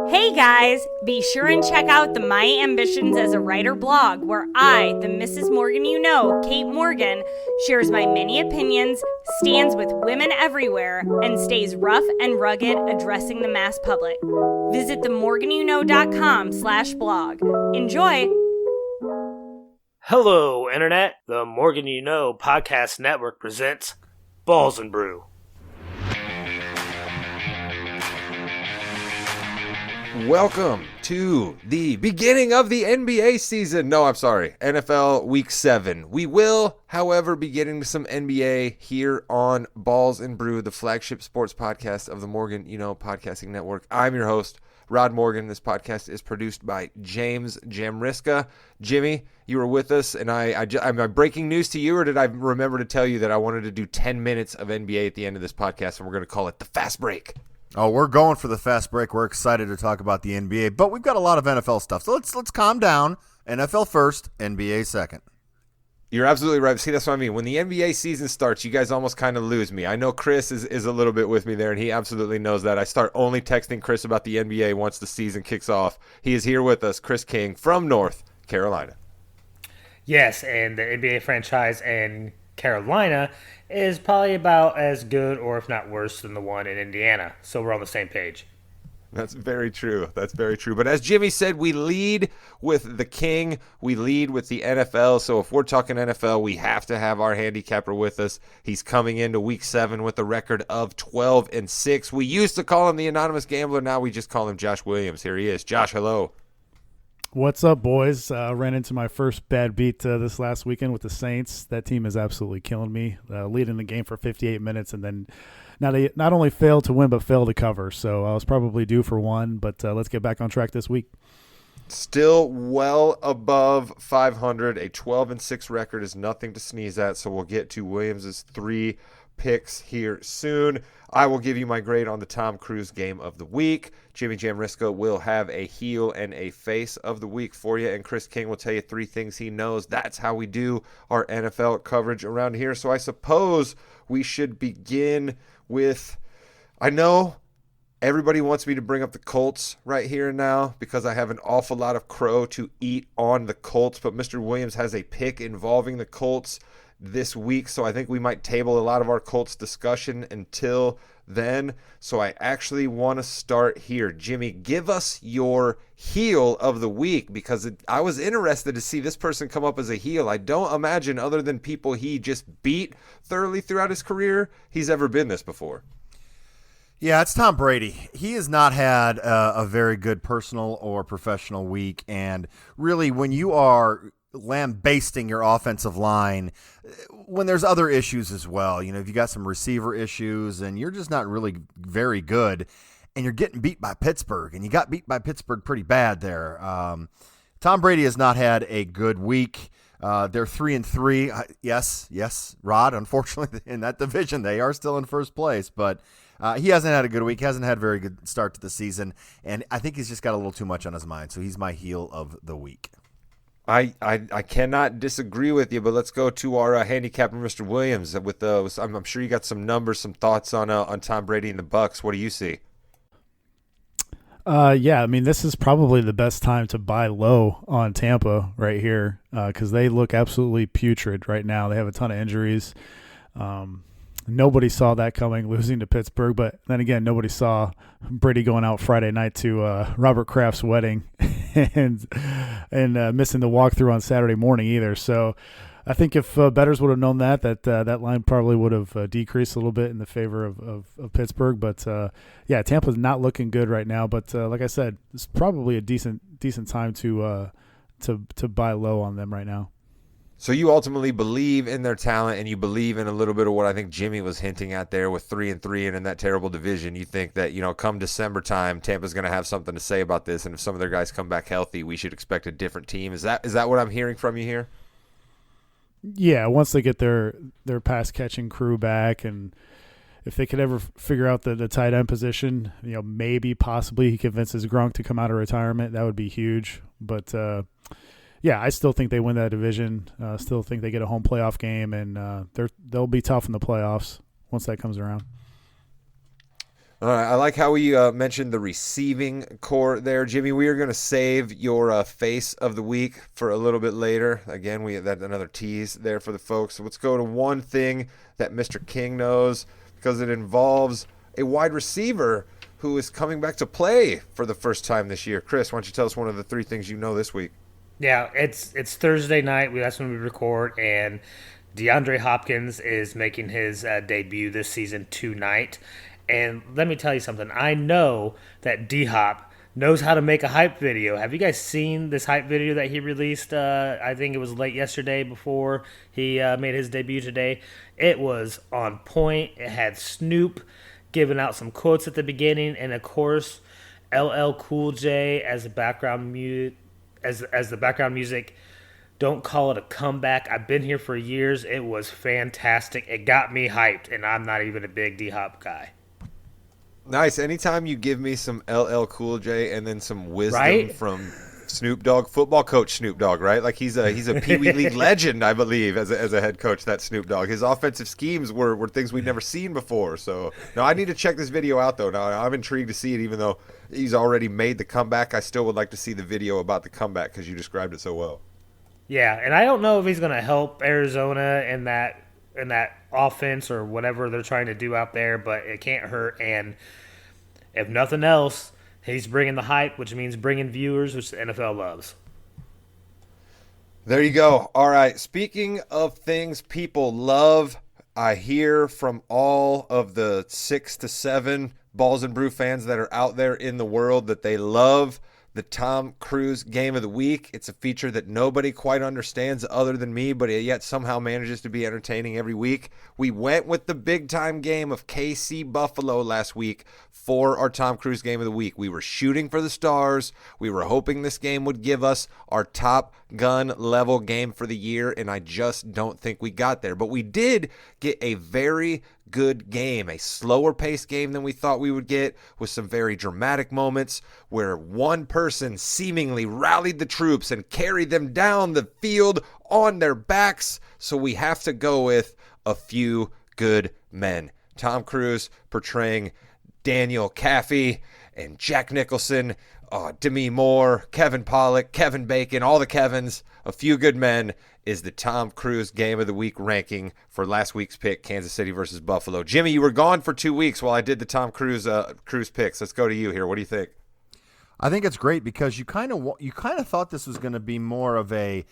Hey guys, be sure and check out the My Ambitions as a Writer blog where I, the Mrs. Morgan you know, Kate Morgan, shares my many opinions, stands with women everywhere, and stays rough and rugged addressing the mass public. Visit themorganyouknow.com/blog. Enjoy! Hello, Internet. The Morgan You Know Podcast Network presents Balls and Brew. Welcome to the beginning of the NBA season. No, I'm sorry, NFL Week 7. We will, however, be getting to some NBA here on Balls and Brew, the flagship sports podcast of the Morgan You Know Podcasting Network. I'm your host, Rod Morgan. This podcast is produced by James Jamriska. Jimmy, you were with us, and I'm breaking news to you, or did I remember to tell you that I wanted to do 10 minutes of NBA at the end of this podcast, and we're going to call it the Fast Break? Oh, we're going for the fast break. We're excited to talk about the NBA, but we've got a lot of NFL stuff. So let's calm down. NFL first, NBA second. You're absolutely right. See, that's what I mean. When the NBA season starts, you guys almost kind of lose me. I know Chris is a little bit with me there, and he absolutely knows that. I start only texting Chris about the NBA once the season kicks off. He is here with us, Chris King from North Carolina. Yes, and the NBA franchise in Carolina is probably about as good, or if not worse, than the one in Indiana. So we're on the same page. That's very true. That's very true. But as Jimmy said, we lead with the King. We lead with the NFL. So if we're talking NFL, we have to have our handicapper with us. He's coming into Week 7 with a record of 12-6. We used to call him the Anonymous Gambler. Now we just call him Josh Williams. Here he is. Josh, hello. What's up, boys? Ran into my first bad beat this last weekend with the Saints. That team is absolutely killing me. Leading the game for 58 minutes and then not only failed to win but failed to cover. So I was probably due for one, but let's get back on track this week. Still well above 500. A 12-6 record is nothing to sneeze at, so we'll get to Williams' 3 picks here soon. I will give you my grade on the Tom Cruise game of the week. Jimmy Jamriska will have a heel and a face of the week for you, and Chris King will tell you 3 things he knows. That's how we do our NFL coverage around here. So I suppose we should begin with, I know everybody wants me to bring up the Colts right here and now because I have an awful lot of crow to eat on the Colts, but Mr. Williams has a pick involving the Colts this week, so I think we might table a lot of our Colts discussion until then. So I actually want to start here. Jimmy, give us your heel of the week, because I was interested to see this person come up as a heel. I don't imagine, other than people he just beat thoroughly throughout his career, he's ever been this before. Yeah, it's Tom Brady. He has not had a very good personal or professional week, and really when you are lambasting your offensive line, when there's other issues as well, if you got some receiver issues and you're just not really very good and you're getting beat by Pittsburgh, and you got beat by Pittsburgh pretty bad there. Tom Brady has not had a good week. They're 3-3. Yes, Rod, unfortunately in that division, they are still in first place, but he hasn't had a good week, hasn't had a very good start to the season, and I think he's just got a little too much on his mind, so he's my heel of the week. I cannot disagree with you, but let's go to our handicapper, Mr. Williams. I'm sure you got some numbers, some thoughts on Tom Brady and the Bucs. What do you see? Yeah, I mean, this is probably the best time to buy low on Tampa right here because they look absolutely putrid right now. They have a ton of injuries. Nobody saw that coming, losing to Pittsburgh, but then again, nobody saw Brady going out Friday night to Robert Kraft's wedding and missing the walkthrough on Saturday morning either. So I think if bettors would have known that line probably would have decreased a little bit in the favor of Pittsburgh. But yeah, Tampa's not looking good right now. But like I said, it's probably a decent time to buy low on them right now. So you ultimately believe in their talent, and you believe in a little bit of what I think Jimmy was hinting at there with 3-3 and in that terrible division. You think that, come December time, Tampa's going to have something to say about this, and if some of their guys come back healthy, we should expect a different team. Is that what I'm hearing from you here? Yeah, once they get their pass catching crew back, and if they could ever figure out the tight end position, maybe possibly he convinces Gronk to come out of retirement, that would be huge. But yeah, I still think they win that division. Still think they get a home playoff game, and they'll be tough in the playoffs once that comes around. All right, I like how we mentioned the receiving core there, Jimmy. We are going to save your face of the week for a little bit later. Again, we had another tease there for the folks. So let's go to one thing that Mr. King knows, because it involves a wide receiver who is coming back to play for the first time this year. Chris, why don't you tell us one of the three things you know this week? Yeah, it's Thursday night. That's when we record, and DeAndre Hopkins is making his debut this season tonight. And let me tell you something. I know that D-Hop knows how to make a hype video. Have you guys seen this hype video that he released? I think it was late yesterday before he made his debut today. It was on point. It had Snoop giving out some quotes at the beginning, and of course, LL Cool J as the background as the background music. Don't call it a comeback. I've been here for years. It was fantastic. It got me hyped, and I'm not even a big D-Hop guy. Nice. Anytime you give me some LL Cool J and then some wisdom Right? from Snoop Dogg, football coach Snoop Dogg, right? Like he's a Pee Wee League legend, I believe, as a head coach. That Snoop Dogg. His offensive schemes were things we'd never seen before. So no, I need to check this video out though. Now I'm intrigued to see it, even though he's already made the comeback. I still would like to see the video about the comeback because you described it so well. Yeah, and I don't know if he's going to help Arizona in that offense or whatever they're trying to do out there, but it can't hurt. And if nothing else, he's bringing the hype, which means bringing viewers, which the NFL loves. There you go. All right. Speaking of things people love, I hear from all of the 6 to 7 Balls and Brew fans that are out there in the world that they love the Tom Cruise Game of the Week. It's a feature that nobody quite understands other than me, but it yet somehow manages to be entertaining every week. We went with the big-time game of KC Buffalo last week for our Tom Cruise Game of the Week. We were shooting for the stars. We were hoping this game would give us our Top Gun level game for the year, and I just don't think we got there. But we did get a very good game, a slower paced game than we thought we would get, with some very dramatic moments where one person seemingly rallied the troops and carried them down the field on their backs. So we have to go with A Few Good Men. Tom Cruise portraying Daniel Kaffee and Jack Nicholson, Demi Moore, Kevin Pollak, Kevin Bacon, all the Kevins. A Few Good Men is the Tom Cruise Game of the Week ranking for last week's pick, Kansas City versus Buffalo. Jimmy, you were gone for 2 weeks while I did the Tom Cruise picks. Let's go to you here. What do you think? I think it's great because you kind of thought this was going to be more of a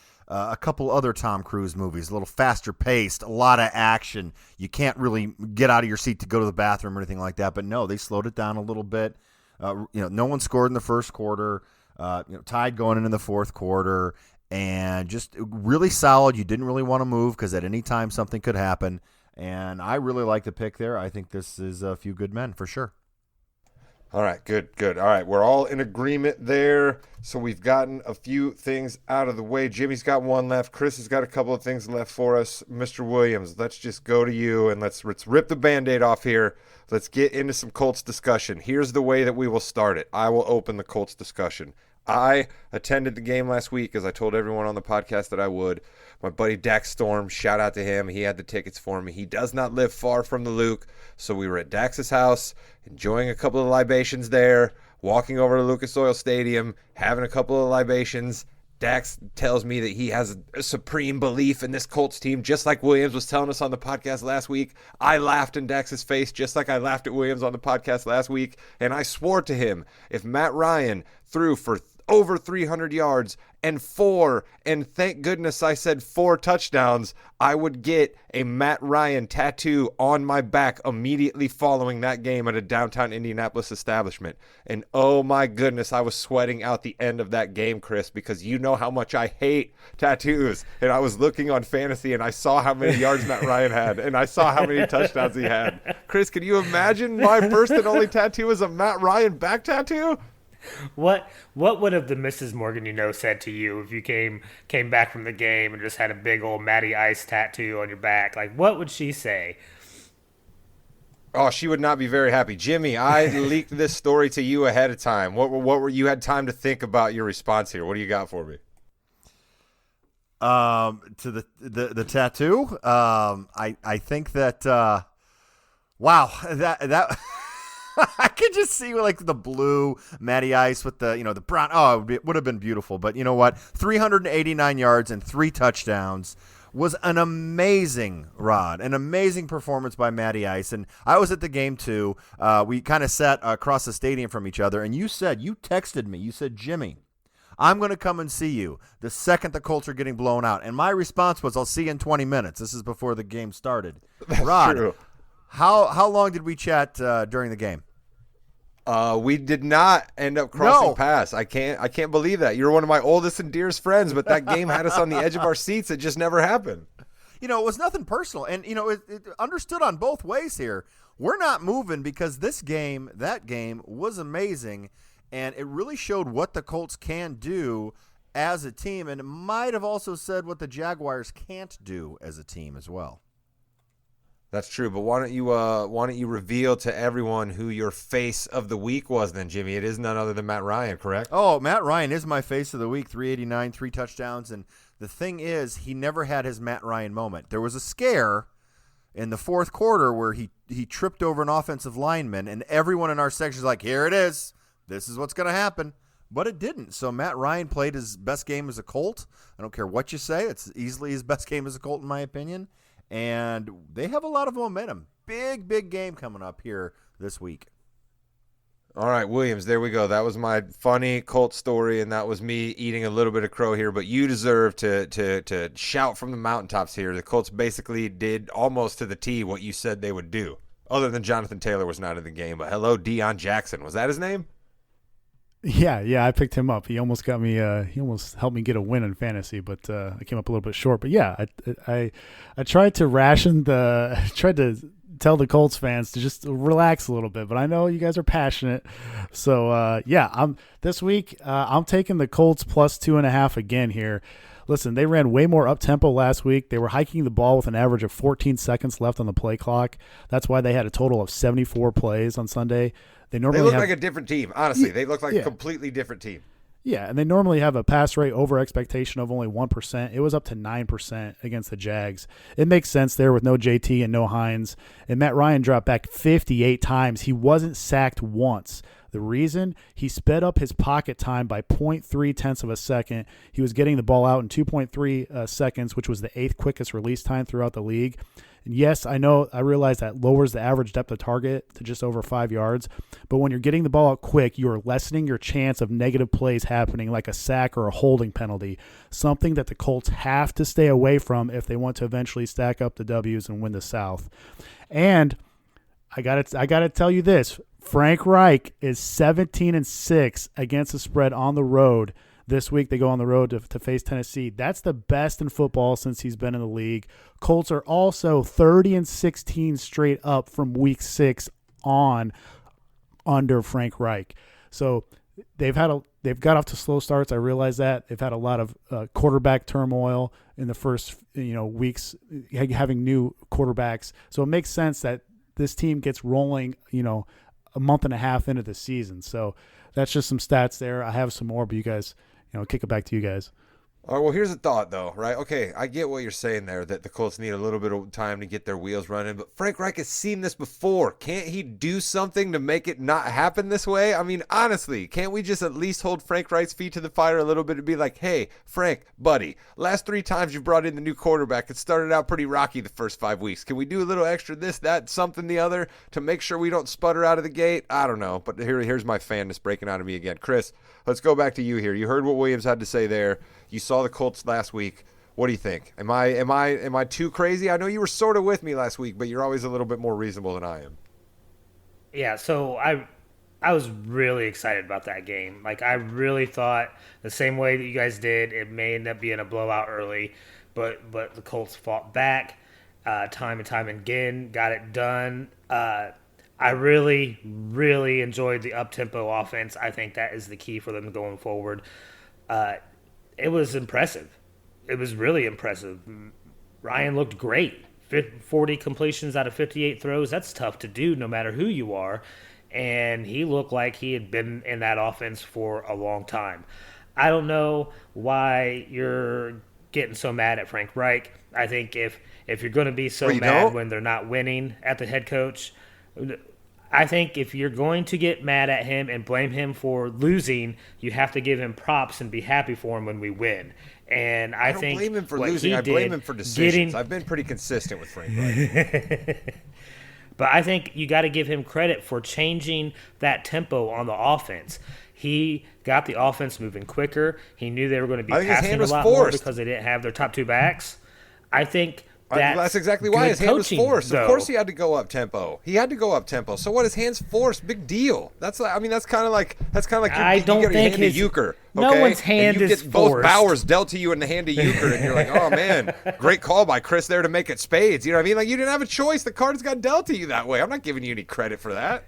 couple other Tom Cruise movies, a little faster paced, a lot of action. You can't really get out of your seat to go to the bathroom or anything like that. But no, they slowed it down a little bit. No one scored in the first quarter. Tied going into the fourth quarter, and just really solid. You didn't really want to move because at any time something could happen. And I really like the pick there. I think this is A Few Good Men for sure. All right, good. All right, we're all in agreement there. So we've gotten a few things out of the way. Jimmy's got one left. Chris has got a couple of things left for us. Mr. Williams, let's just go to you and let's rip the Band-Aid off here. Let's get into some Colts discussion. Here's the way that we will start it. I will open the Colts discussion. I attended the game last week, as I told everyone on the podcast that I would. My buddy Dax Storm, shout out to him. He had the tickets for me. He does not live far from the Luke, so we were at Dax's house, enjoying a couple of libations there, walking over to Lucas Oil Stadium, having a couple of libations. Dax tells me that he has a supreme belief in this Colts team, just like Williams was telling us on the podcast last week. I laughed in Dax's face just like I laughed at Williams on the podcast last week, and I swore to him if Matt Ryan threw for over 300 yards and thank goodness I said 4 touchdowns, I would get a Matt Ryan tattoo on my back immediately following that game at a downtown Indianapolis establishment. And oh my goodness, I was sweating out the end of that game, Chris, because you know how much I hate tattoos. And I was looking on fantasy and I saw how many yards Matt Ryan had and I saw how many touchdowns he had. Chris, can you imagine my first and only tattoo is a Matt Ryan back tattoo? What would have the Mrs. Morgan said to you if you came back from the game and just had a big old Matty Ice tattoo on your back? Like, what would she say? Oh, she would not be very happy. Jimmy, I leaked this story to you ahead of time. What were you had time to think about your response here? What do you got for me? To the tattoo, I think that wow, that I could just see like the blue Matty Ice with the the brown. Oh, it would have been beautiful. But you know what? 389 yards and 3 touchdowns was an amazing an amazing performance by Matty Ice. And I was at the game too. We kind of sat across the stadium from each other, and you texted me. You said, Jimmy, I'm going to come and see you the second the Colts are getting blown out. And my response was, I'll see you in 20 minutes. This is before the game started. That's Rod, true. How long did we chat during the game? We did not end up crossing paths. I can't believe that. You're one of my oldest and dearest friends, but that game had us on the edge of our seats. It just never happened. It was nothing personal. And, it understood on both ways here. We're not moving because that game was amazing, and it really showed what the Colts can do as a team, and it might have also said what the Jaguars can't do as a team as well. That's true, but why don't you reveal to everyone who your face of the week was then, Jimmy? It is none other than Matt Ryan, correct? Oh, Matt Ryan is my face of the week, 389, 3 touchdowns, and the thing is, he never had his Matt Ryan moment. There was a scare in the fourth quarter where he tripped over an offensive lineman, and everyone in our section is like, here it is. This is what's going to happen. But it didn't. So Matt Ryan played his best game as a Colt. I don't care what you say. It's easily his best game as a Colt in my opinion. And they have a lot of momentum. Big game coming up here this week. All right, Williams, there we go. That was my funny Colt story, and that was me eating a little bit of crow here. But you deserve to shout from the mountaintops here. The Colts basically did almost to the T what you said they would do, other than Jonathan Taylor was not in the game. But hello, Deion Jackson. Was that his name? Yeah, I picked him up. He almost got me. He almost helped me get a win in fantasy, but I came up a little bit short. But yeah, I tried to tried to tell the Colts fans to just relax a little bit. But I know you guys are passionate, so this week. I'm taking the Colts plus 2.5 again here. Listen, they ran way more up-tempo last week. They were hiking the ball with an average of 14 seconds left on the play clock. That's why they had a total of 74 plays on Sunday. They look like a different team. Honestly, they look like a completely different team. Yeah, and they normally have a pass rate over expectation of only 1%. It was up to 9% against the Jags. It makes sense there with no JT and no Hines. And Matt Ryan dropped back 58 times. He wasn't sacked once. The reason? He sped up his pocket time by 0.3 tenths of a second. He was getting the ball out in 2.3 seconds, which was the 8th quickest release time throughout the league. And yes, I realize that lowers the average depth of target to just over 5 yards. But when you're getting the ball out quick, you are lessening your chance of negative plays happening like a sack or a holding penalty, something that the Colts have to stay away from if they want to eventually stack up the W's and win the South. And I gotta tell you this. Frank Reich is 17-6 against the spread on the road. This week they go on the road to face Tennessee. That's the best in football since he's been in the league. Colts are also 30-16 straight up from week 6 on under Frank Reich. So they've got off to slow starts. I realize that. They've had a lot of quarterback turmoil in the first weeks, having new quarterbacks. So it makes sense that this team gets rolling, a month and a half into the season. So that's just some stats there. I have some more, but you guys, kick it back to you guys. All right, well, here's a thought, though, right? Okay, I get what you're saying there, that the Colts need a little bit of time to get their wheels running, but Frank Reich has seen this before. Can't he do something to make it not happen this way? I mean, honestly, can't we just at least hold Frank Reich's feet to the fire a little bit and be like, hey, Frank, buddy, last 3 times you brought in the new quarterback, it started out pretty rocky the first 5 weeks. Can we do a little extra this, that, something, the other to make sure we don't sputter out of the gate? I don't know, but here's my fanness breaking out of me again. Chris, let's go back to you here. You heard what Williams had to say there. You saw the Colts last week. What do you think? Am I too crazy? I know you were sort of with me last week, but you're always a little bit more reasonable than I am. Yeah, so I was really excited about that game. Like, I really thought the same way that you guys did, it may end up being a blowout early, but the Colts fought back time and time again, got it done. I really, really enjoyed the up-tempo offense. I think that is the key for them going forward. It was impressive. It was really impressive. Ryan looked great. 40 completions out of 58 throws. That's tough to do no matter who you are. And he looked like he had been in that offense for a long time. I don't know why you're getting so mad at Frank Reich. I think if you're going to be so mad when they're not winning at the head coach, I think if you're going to get mad at him and blame him for losing, you have to give him props and be happy for him when we win. And I don't think blame him for what losing. he I blame did him for decisions. getting- I've been pretty consistent with Frank Reich. But I think you got to give him credit for changing that tempo on the offense. He got the offense moving quicker. He knew they were going to be I think his passing hand a was lot more forced. because they didn't have their top two backs. I think That's exactly why good his hand was coaching, forced. though. Of course, he had to go up tempo. He had to go up tempo. So what? His hands forced. Big deal. That's kind of like I don't you get think your hand his- to euchre. no Okay? one's hand and you is get both forced. Bowers dealt to you in the hand to euchre, and you're like, oh man, great call by Chris there to make it spades. You know what I mean? Like you didn't have a choice. The cards got dealt to you that way. I'm not giving you any credit for that.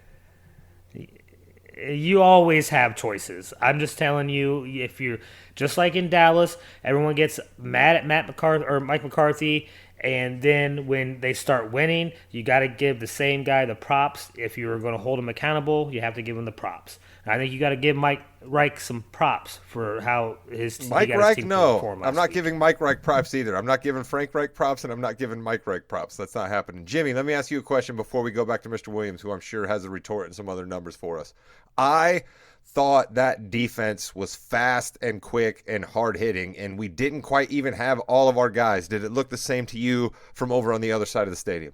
You always have choices. I'm just telling you, if you're just like in Dallas, everyone gets mad at Matt McCarthy or Mike McCarthy, and then when they start winning, you got to give the same guy the props. If you're going to hold him accountable, you have to give him the props. And I think you got to give Mike Reich some props for how his Mike he got his Reich, team no. performed last I'm not week. giving Mike Reich props either. I'm not giving Frank Reich props, and I'm not giving Mike Reich props. That's not happening. Jimmy, let me ask you a question before we go back to Mr. Williams, who I'm sure has a retort and some other numbers for us. I thought that defense was fast and quick and hard hitting, and we didn't quite even have all of our guys. Did it look the same to you from over on the other side of the stadium?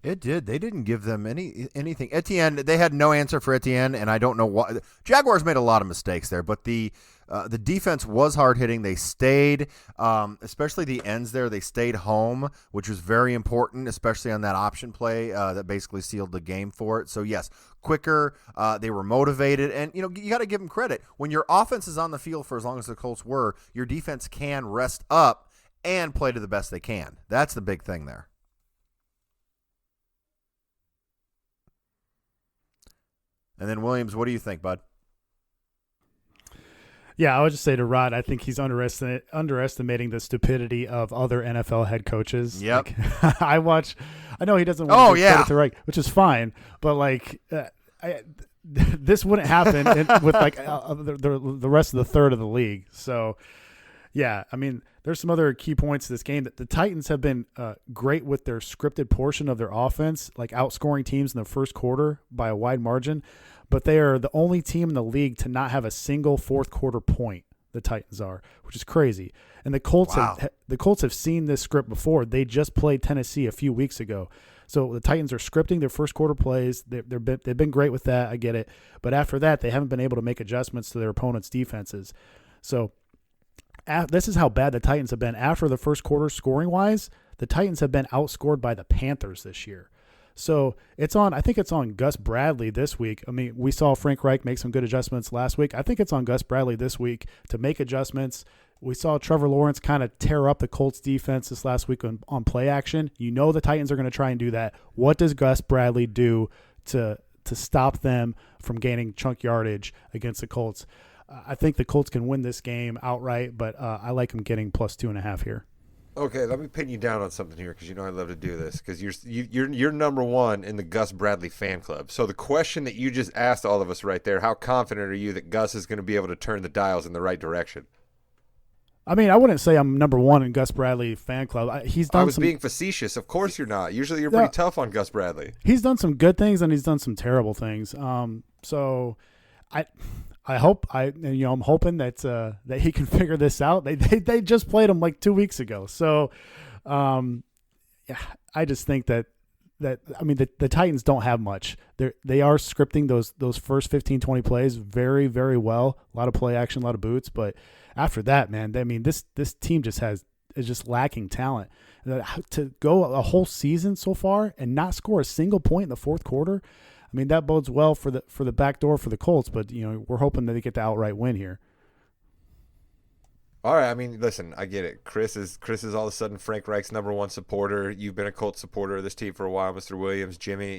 It did. They didn't give them anything. Etienne, they had no answer for Etienne, and I don't know why. Jaguars made a lot of mistakes there, but the defense was hard hitting. They stayed, especially the ends there. They stayed home, which was very important, especially on that option play that basically sealed the game for it. So yes, quicker. They were motivated, and you got to give them credit. When your offense is on the field for as long as the Colts were, your defense can rest up and play to the best they can. That's the big thing there. And then Williams, what do you think, bud? Yeah, I would just say to Rod, I think he's underestimating the stupidity of other NFL head coaches. Yep. Like, I know he doesn't want to give credit to Reich, which is fine, but this wouldn't happen with the rest of the third of the league. So, yeah, I mean, there's some other key points to this game. That the Titans have been great with their scripted portion of their offense, like outscoring teams in the first quarter by a wide margin. But they are the only team in the league to not have a single fourth quarter point. The Titans are, which is crazy. And the Colts have seen this script before. They just played Tennessee a few weeks ago. So the Titans are scripting their first quarter plays. They've been great with that. I get it. But after that, they haven't been able to make adjustments to their opponent's defenses. So this is how bad the Titans have been. After the first quarter, scoring-wise, the Titans have been outscored by the Panthers this year. So I think it's on Gus Bradley this week. I mean, we saw Frank Reich make some good adjustments last week. I think it's on Gus Bradley this week to make adjustments. We saw Trevor Lawrence kind of tear up the Colts defense this last week on play action. The Titans are going to try and do that. What does Gus Bradley do to stop them from gaining chunk yardage against the Colts? I think the Colts can win this game outright, but I like them getting plus 2.5 here. Okay, let me pin you down on something here because I love to do this because you're number one in the Gus Bradley fan club. So the question that you just asked all of us right there, how confident are you that Gus is going to be able to turn the dials in the right direction? I mean, I wouldn't say I'm number one in Gus Bradley fan club. I was being facetious. Of course you're not. Usually you're pretty tough on Gus Bradley. He's done some good things and he's done some terrible things. So I'm hoping that he can figure this out. They just played him like 2 weeks ago. So, I just think that the Titans don't have much. They are scripting those first 15, 20 plays very, very well. A lot of play action, a lot of boots. But after that, man, this team is just lacking talent. To go a whole season so far and not score a single point in the fourth quarter, I mean, that bodes well for the back door for the Colts, but we're hoping that they get the outright win here. All right, I mean, listen, I get it. Chris is all of a sudden Frank Reich's number one supporter. You've been a Colts supporter of this team for a while, Mr. Williams. Jimmy,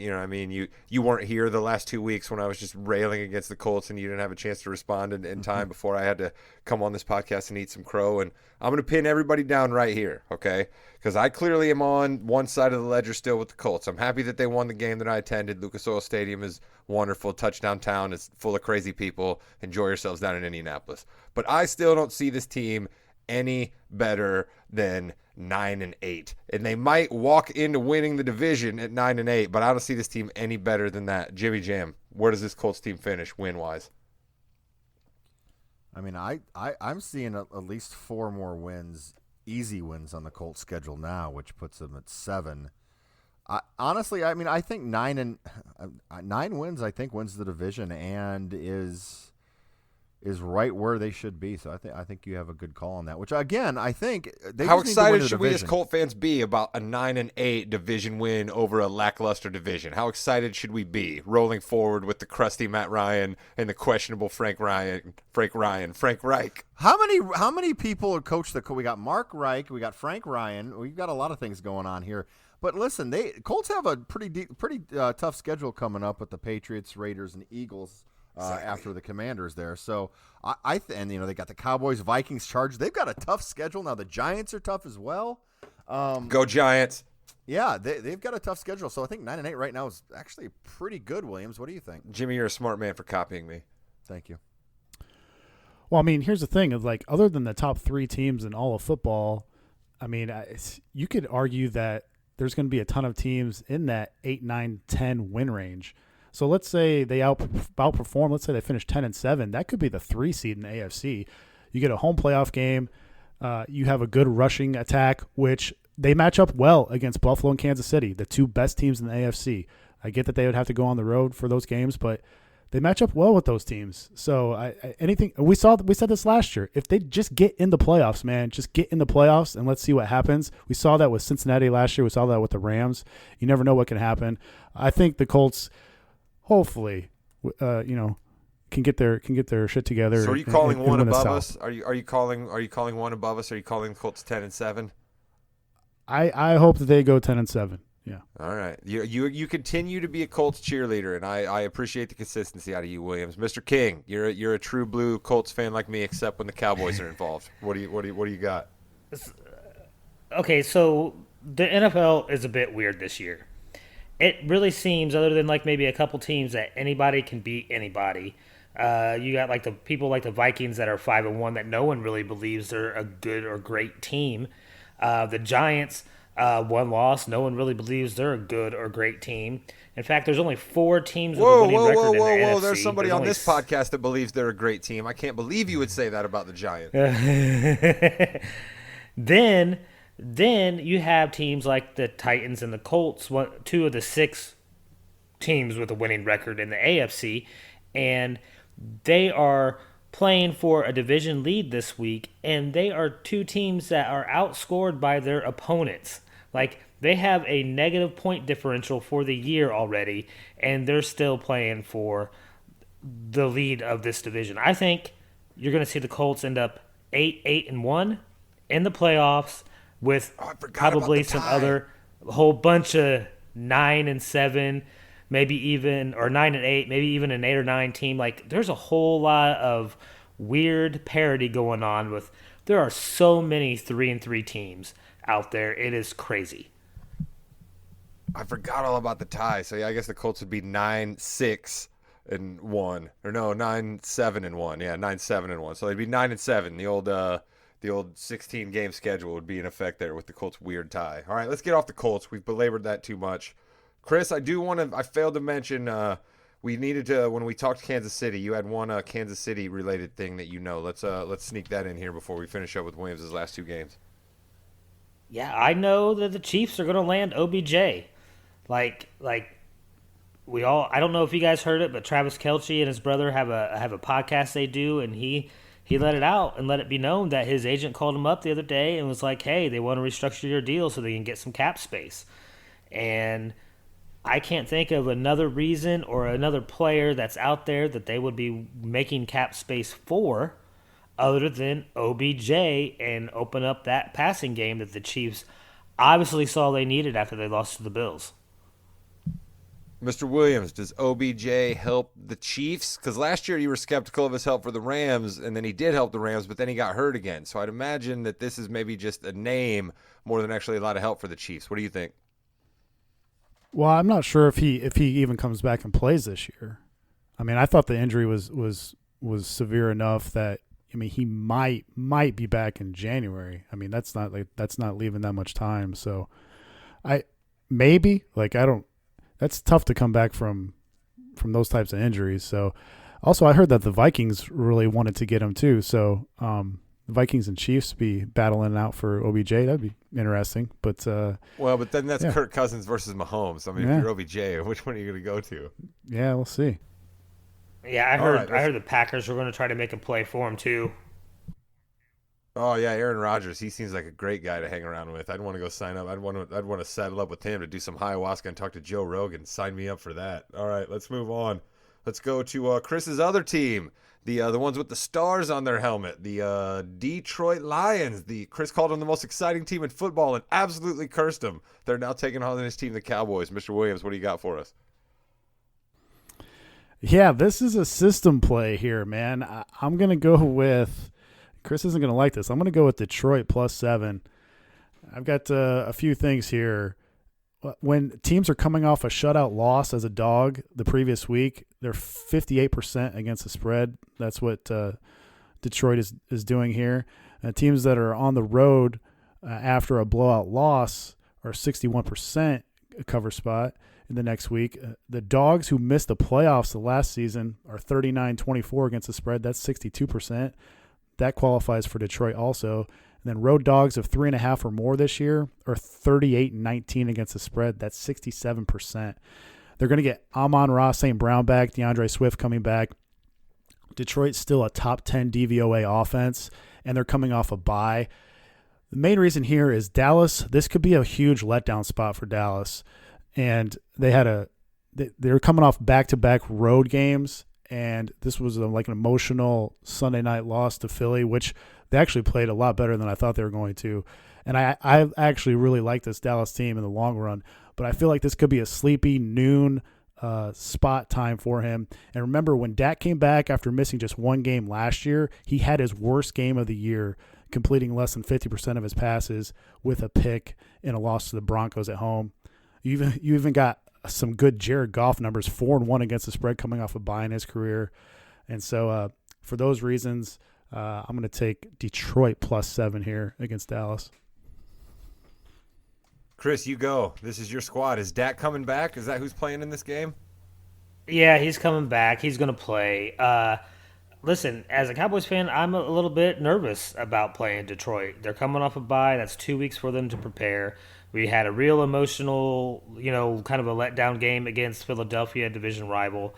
you weren't here the last 2 weeks when I was just railing against the Colts and you didn't have a chance to respond in time before I had to come on this podcast and eat some crow. And I'm going to pin everybody down right here, okay? Because I clearly am on one side of the ledger still with the Colts. I'm happy that they won the game that I attended. Lucas Oil Stadium is wonderful. Touchdown town is full of crazy people. Enjoy yourselves down in Indianapolis. But I still don't see this team any better than 9-8, and they might walk into winning the division at 9-8, but I don't see this team any better than that. Jimmy Jam, where does this Colts team finish win-wise? I mean, I'm seeing at least 4 more wins, easy wins on the Colts schedule now, which puts them at 7. Honestly, I mean, I think 9 wins. I think wins the division and is right where they should be. So I think you have a good call on that. Which again, I think they how just need to win excited the should we as division. Colt fans be about a 9-8 division win over a lackluster division? How excited should we be rolling forward with the crusty Matt Ryan and the questionable Frank Reich? How many people coach the? We got Mark Reich, we got Frank Ryan. We've got a lot of things going on here. But listen, Colts have a pretty tough schedule coming up with the Patriots, Raiders, and Eagles after the Commanders there. So and they got the Cowboys, Vikings, Chargers. They've got a tough schedule now. The Giants are tough as well. Go Giants! Yeah, they've got a tough schedule. So I think 9-8 right now is actually pretty good. Williams, what do you think? Jimmy, you're a smart man for copying me. Thank you. Well, I mean, here's the thing: of like, other than the top 3 teams in all of football, I mean, you could argue that there's going to be a ton of teams in that 8, 9, 10 win range. So let's say they outperform. Let's say they finish 10-7. That could be the 3 seed in the AFC. You get a home playoff game. You have a good rushing attack, which they match up well against Buffalo and Kansas City, the 2 best teams in the AFC. I get that they would have to go on the road for those games, but they match up well with those teams. So we said this last year. If they just get in the playoffs, man, just get in the playoffs and let's see what happens. We saw that with Cincinnati last year. We saw that with the Rams. You never know what can happen. I think the Colts, hopefully, can get their shit together. So are you calling one above us? Are you calling one above us? Are you calling the Colts 10-7? I hope that they go 10-7. Yeah. All right. You continue to be a Colts cheerleader, and I appreciate the consistency out of you, Williams. Mr. King, you're a true blue Colts fan like me, except when the Cowboys are involved. What do you got? Okay, so the NFL is a bit weird this year. It really seems, other than like maybe a couple teams, that anybody can beat anybody. You got like the people like the Vikings that are 5-1 that no one really believes they're a good or great team. The Giants. 1 loss. No one really believes they're a good or great team. In fact, there's only 4 teams with a winning record in the NFC. There's somebody on this podcast that believes they're a great team. I can't believe you would say that about the Giants. Then you have teams like the Titans and the Colts, 2 of the 6 teams with a winning record in the AFC, and they are playing for a division lead this week, and they are 2 teams that are outscored by their opponents. Like, they have a negative point differential for the year already, and they're still playing for the lead of this division. I think you're going to see the Colts end up 8-1 in the playoffs with probably some other whole bunch of 9-7, maybe even, or 9-8, maybe even an 8 or 9 team. Like, there's a whole lot of weird parity going on with. There are so many 3-3 teams out there. It is crazy. I forgot all about the tie. So yeah, I guess the Colts would be 9-6-1, or no, 9-7-1. Yeah, 9-7-1. So they'd be 9-7. The old 16 game schedule would be in effect there with the Colts' weird tie. All right, let's get off the Colts. We've belabored that too much. Chris, I failed to mention, we needed to, when we talked Kansas City, you had one Kansas City related thing that let's sneak that in here before we finish up with Williams' last 2 games. Yeah, I know that the Chiefs are going to land OBJ. Like we all, I don't know if you guys heard it, but Travis Kelce and his brother have a podcast they do, and he let it out and let it be known that his agent called him up the other day and was like, hey, they want to restructure your deal so they can get some cap space. And I can't think of another reason or another player that's out there that they would be making cap space for other than OBJ and open up that passing game that the Chiefs obviously saw they needed after they lost to the Bills. Mr. Williams, does OBJ help the Chiefs? Because last year you were skeptical of his help for the Rams, and then he did help the Rams, but then he got hurt again. So I'd imagine that this is maybe just a name more than actually a lot of help for the Chiefs. What do you think? Well, I'm not sure if he even comes back and plays this year. I mean, I thought the injury was severe enough that I mean, he might be back in January. I mean, that's not leaving that much time. So that's tough to come back from those types of injuries. So also I heard that the Vikings really wanted to get him too. So the Vikings and Chiefs be battling out for OBJ. That'd be interesting. But but then that's Kirk Cousins versus Mahomes. I mean, if you're OBJ, which one are you going to go to? Yeah, we'll see. Yeah, I heard the Packers were going to try to make a play for him too. Oh yeah, Aaron Rodgers. He seems like a great guy to hang around with. I'd want to go sign up. I'd want to saddle up with him to do some ayahuasca and talk to Joe Rogan. Sign me up for that. All right, let's move on. Let's go to Chris's other team, the ones with the stars on their helmet, the Detroit Lions. Chris called them the most exciting team in football and absolutely cursed them. They're now taking on his team, the Cowboys. Mr. Williams, what do you got for us? Yeah, this is a system play here, man. I'm going to go with – Chris isn't going to like this. I'm going to go with Detroit +7. I've got a few things here. When teams are coming off a shutout loss as a dog the previous week, they're 58% against the spread. That's what Detroit is doing here. Teams that are on the road after a blowout loss are 61% cover spot in the next week. The dogs who missed the playoffs the last season are 39-24 against the spread. That's 62%. That qualifies for Detroit also. And then road dogs of 3.5 or more this year are 38-19 against the spread. That's 67%. They're going to get Amon-Ra St. Brown back, DeAndre Swift coming back. Detroit's still a top 10 DVOA offense, and they're coming off a bye. The main reason here is Dallas. This could be a huge letdown spot for Dallas. And they're coming off back-to-back road games, and this was like an emotional Sunday night loss to Philly, which they actually played a lot better than I thought they were going to. And I actually really like this Dallas team in the long run, but I feel like this could be a sleepy noon spot time for him. And remember, when Dak came back after missing just one game last year, he had his worst game of the year, completing less than 50% of his passes with a pick in a loss to the Broncos at home. You even got some good Jared Goff numbers, 4-1 against the spread coming off a bye in his career. And so for those reasons, I'm going to take Detroit +7 here against Dallas. Chris, you go. This is your squad. Is Dak coming back? Is that who's playing in this game? Yeah, he's coming back. He's going to play. Listen, as a Cowboys fan, I'm a little bit nervous about playing Detroit. They're coming off a bye. That's 2 weeks for them to prepare. We had a real emotional, kind of a letdown game against Philadelphia, division rival.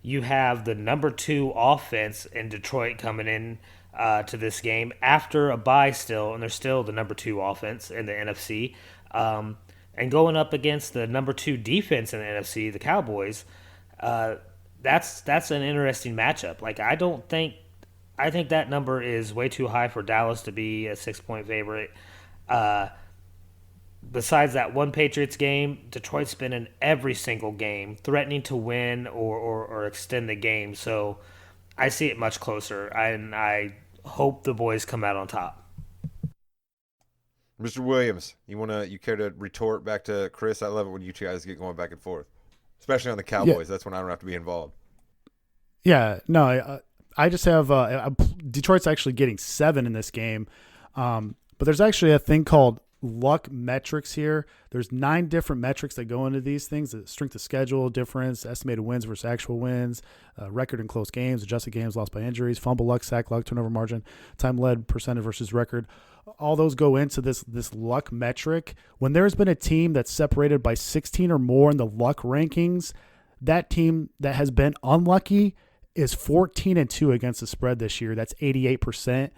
You have the number 2 offense in Detroit coming in to this game after a bye still, and they're still the number 2 offense in the NFC. And going up against the number 2 defense in the NFC, the Cowboys, that's an interesting matchup. I think that number is way too high for Dallas to be a 6-point favorite. Besides that one Patriots game, Detroit's been in every single game threatening to win or extend the game. So I see it much closer, and I hope the boys come out on top. Mr. Williams, you care to retort back to Chris? I love it when you two guys get going back and forth, especially on the Cowboys. Yeah. That's when I don't have to be involved. Yeah, no, I just have Detroit's actually getting 7 in this game, but there's actually a thing called luck metrics here. There's 9 different metrics that go into these things: the strength of schedule difference, estimated wins versus actual wins, record in close games, adjusted games lost by injuries, fumble luck, sack luck, turnover margin, time led percentage versus record. All those go into this luck metric. When there's been a team that's separated by 16 or more in the luck rankings, that team that has been unlucky is 14-2 against the spread this year. That's 88%.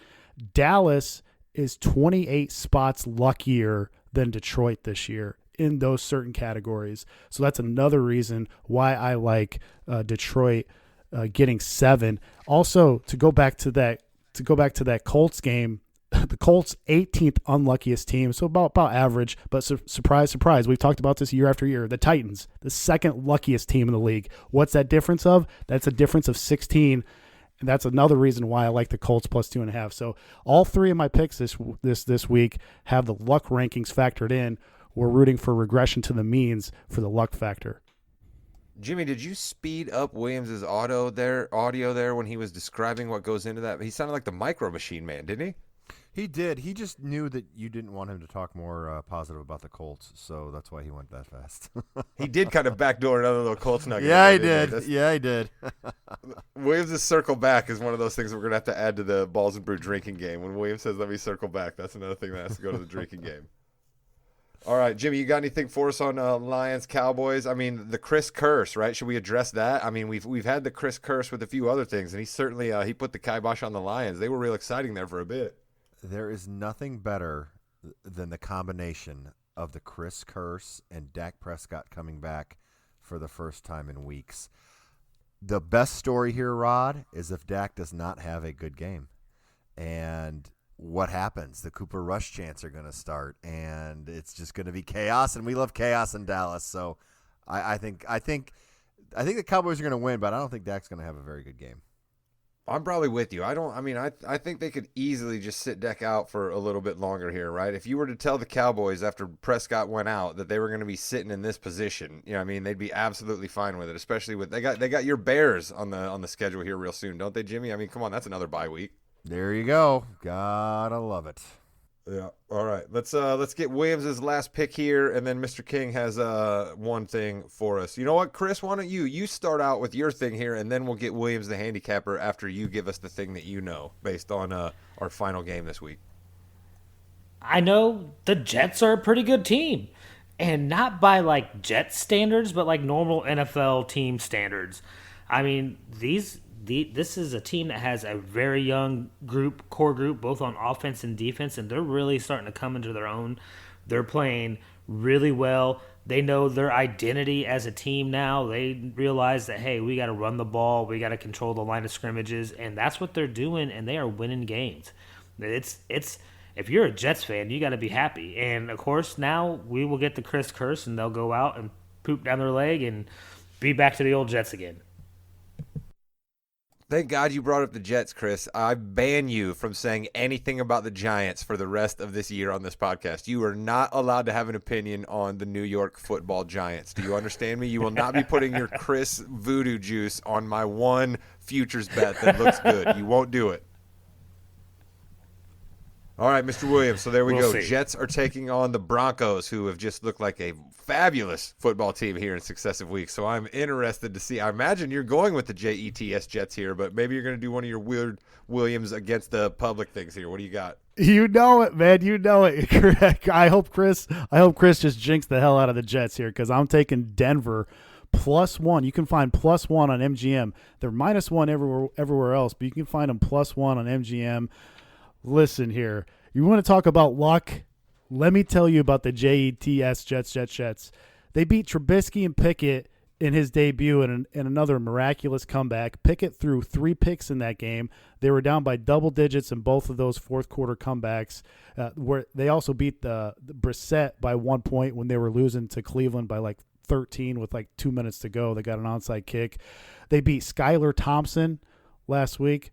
Dallas is 28 spots luckier than Detroit this year in those certain categories. So that's another reason why I like Detroit getting 7. Also, to go back to that Colts game, the Colts 18th unluckiest team, so about average, but surprise, we've talked about this year after year. The Titans, the second luckiest team in the league. What's that difference of? That's a difference of 16. And that's another reason why I like the Colts +2.5. So all 3 of my picks this week have the luck rankings factored in. We're rooting for regression to the means for the luck factor. Jimmy, did you speed up Williams' audio there when he was describing what goes into that? He sounded like the Micro Machine Man, didn't he? He did. He just knew that you didn't want him to talk more positive about the Colts, so that's why he went that fast. He did kind of backdoor another little Colts nugget. Yeah, he did. Yeah, he did. Williams' circle back is one of those things we're going to have to add to the Balls and Brew drinking game. When Williams says, let me circle back, that's another thing that has to go to the drinking game. All right, Jimmy, you got anything for us on Lions, Cowboys? I mean, the Chris curse, right? Should we address that? I mean, we've had the Chris curse with a few other things, and he certainly he put the kibosh on the Lions. They were real exciting there for a bit. There is nothing better than the combination of the Chris curse and Dak Prescott coming back for the first time in weeks. The best story here, Rod, is if Dak does not have a good game. And what happens? The Cooper Rush chants are going to start, and it's just going to be chaos, and we love chaos in Dallas. So I think the Cowboys are going to win, but I don't think Dak's going to have a very good game. I'm probably with you. I think they could easily just sit Dak out for a little bit longer here, right? If you were to tell the Cowboys after Prescott went out that they were going to be sitting in this position, they'd be absolutely fine with it, especially with they got your Bears on the schedule here real soon, don't they, Jimmy? I mean, come on, that's another bye week. There you go. Gotta love it. Yeah. All right. Let's get Williams' last pick here, and then Mr. King has one thing for us. You know what, Chris? Why don't you start out with your thing here, and then we'll get Williams the handicapper after you give us the thing that you know based on our final game this week. I know the Jets are a pretty good team, and not by like Jets standards, but like normal NFL team standards. I mean, this is a team that has a very young core group, both on offense and defense, and they're really starting to come into their own. They're playing really well. They know their identity as a team now. They realize that, hey, we got to run the ball, we got to control the line of scrimmages, and that's what they're doing, and they are winning games. It's if you're a Jets fan, you got to be happy. And, of course, now we will get the Chris curse, and they'll go out and poop down their leg and be back to the old Jets again. Thank God you brought up the Jets, Chris. I ban you from saying anything about the Giants for the rest of this year on this podcast. You are not allowed to have an opinion on the New York Football Giants. Do you understand me? You will not be putting your Chris voodoo juice on my one futures bet that looks good. You won't do it. All right, Mr. Williams, so there we go. See. Jets are taking on the Broncos, who have just looked like a fabulous football team here in successive weeks. So I'm interested to see. I imagine you're going with the Jets Jets here, but maybe you're going to do one of your weird Williams against the public things here. What do you got? You know it, man. You know it. Correct. I hope Chris just jinxed the hell out of the Jets here because I'm taking Denver +1. You can find +1 on MGM. They're -1 everywhere else, but you can find them +1 on MGM. Listen here. You want to talk about luck? Let me tell you about the Jets. They beat Trubisky and Pickett in his debut in another miraculous comeback. Pickett threw 3 picks in that game. They were down by double digits in both of those fourth quarter comebacks. Where they also beat the Brissett by 1 point when they were losing to Cleveland by like 13 with like 2 minutes to go. They got an onside kick. They beat Skylar Thompson last week.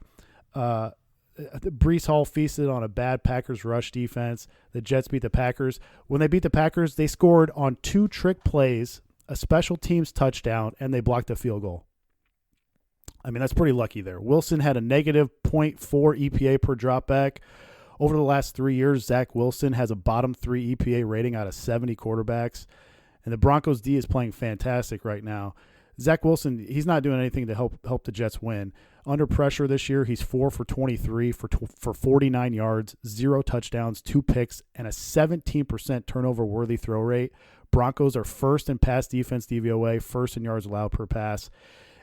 Breece Hall feasted on a bad Packers rush defense. The Jets beat the Packers. When they beat the Packers, they scored on 2 trick plays, a special teams touchdown, and they blocked a field goal. I mean, that's pretty lucky there. Wilson had a negative .4 EPA per dropback. Over the last 3 years, Zach Wilson has a bottom 3 EPA rating out of 70 quarterbacks. And the Broncos D is playing fantastic right now. Zach Wilson, he's not doing anything to help the Jets win. Under pressure this year, he's 4 for 23 for 49 yards, 0 touchdowns, 2 picks, and a 17% turnover-worthy throw rate. Broncos are first in pass defense DVOA, first in yards allowed per pass.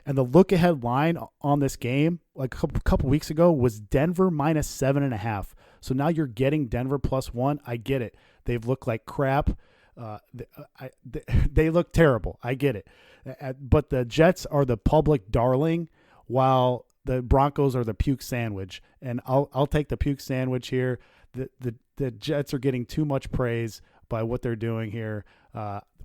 And the look-ahead line on this game, like a couple weeks ago, was Denver -7.5. So now you're getting Denver +1. I get it. They've looked like crap. They look terrible. I get it. But the Jets are the public darling, while the Broncos are the puke sandwich. And I'll take the puke sandwich here. The Jets are getting too much praise by what they're doing here.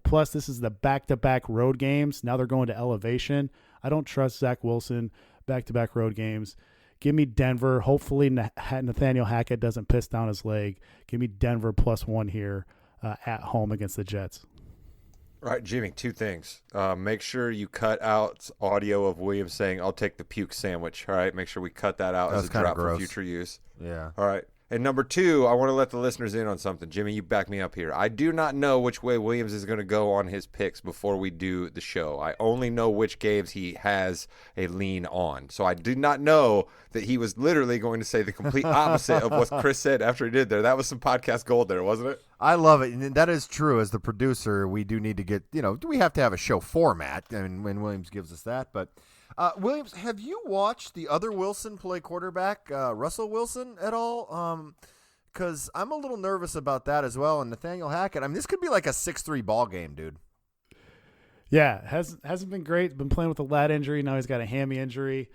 Plus, this is the back-to-back road games. Now they're going to elevation. I don't trust Zach Wilson. Back-to-back road games. Give me Denver. Hopefully Nathaniel Hackett doesn't piss down his leg. Give me Denver +1 here at home against the Jets. All right, Jimmy, two things. Make sure you cut out audio of Williams saying, "I'll take the puke sandwich." All right, make sure we cut that out That's as a kinda drop for gross. future use. Yeah. All right. And number two, I want to let the listeners in on something. Jimmy, you back me up here. I do not know which way Williams is going to go on his picks before we do the show. I only know which games he has a lean on. So I did not know that he was literally going to say the complete opposite of what Chris said after he did there. That was some podcast gold there, wasn't it? I love it, and that is true. As the producer, we do need to get, we have to have a show format, and when Williams gives us that. But Williams, have you watched the other Wilson play quarterback, Russell Wilson, at all? Because I'm a little nervous about that as well. And Nathaniel Hackett, I mean, this could be like a 6-3 ball game, dude. Yeah, hasn't been great. Been playing with a lat injury. Now he's got a hammy injury.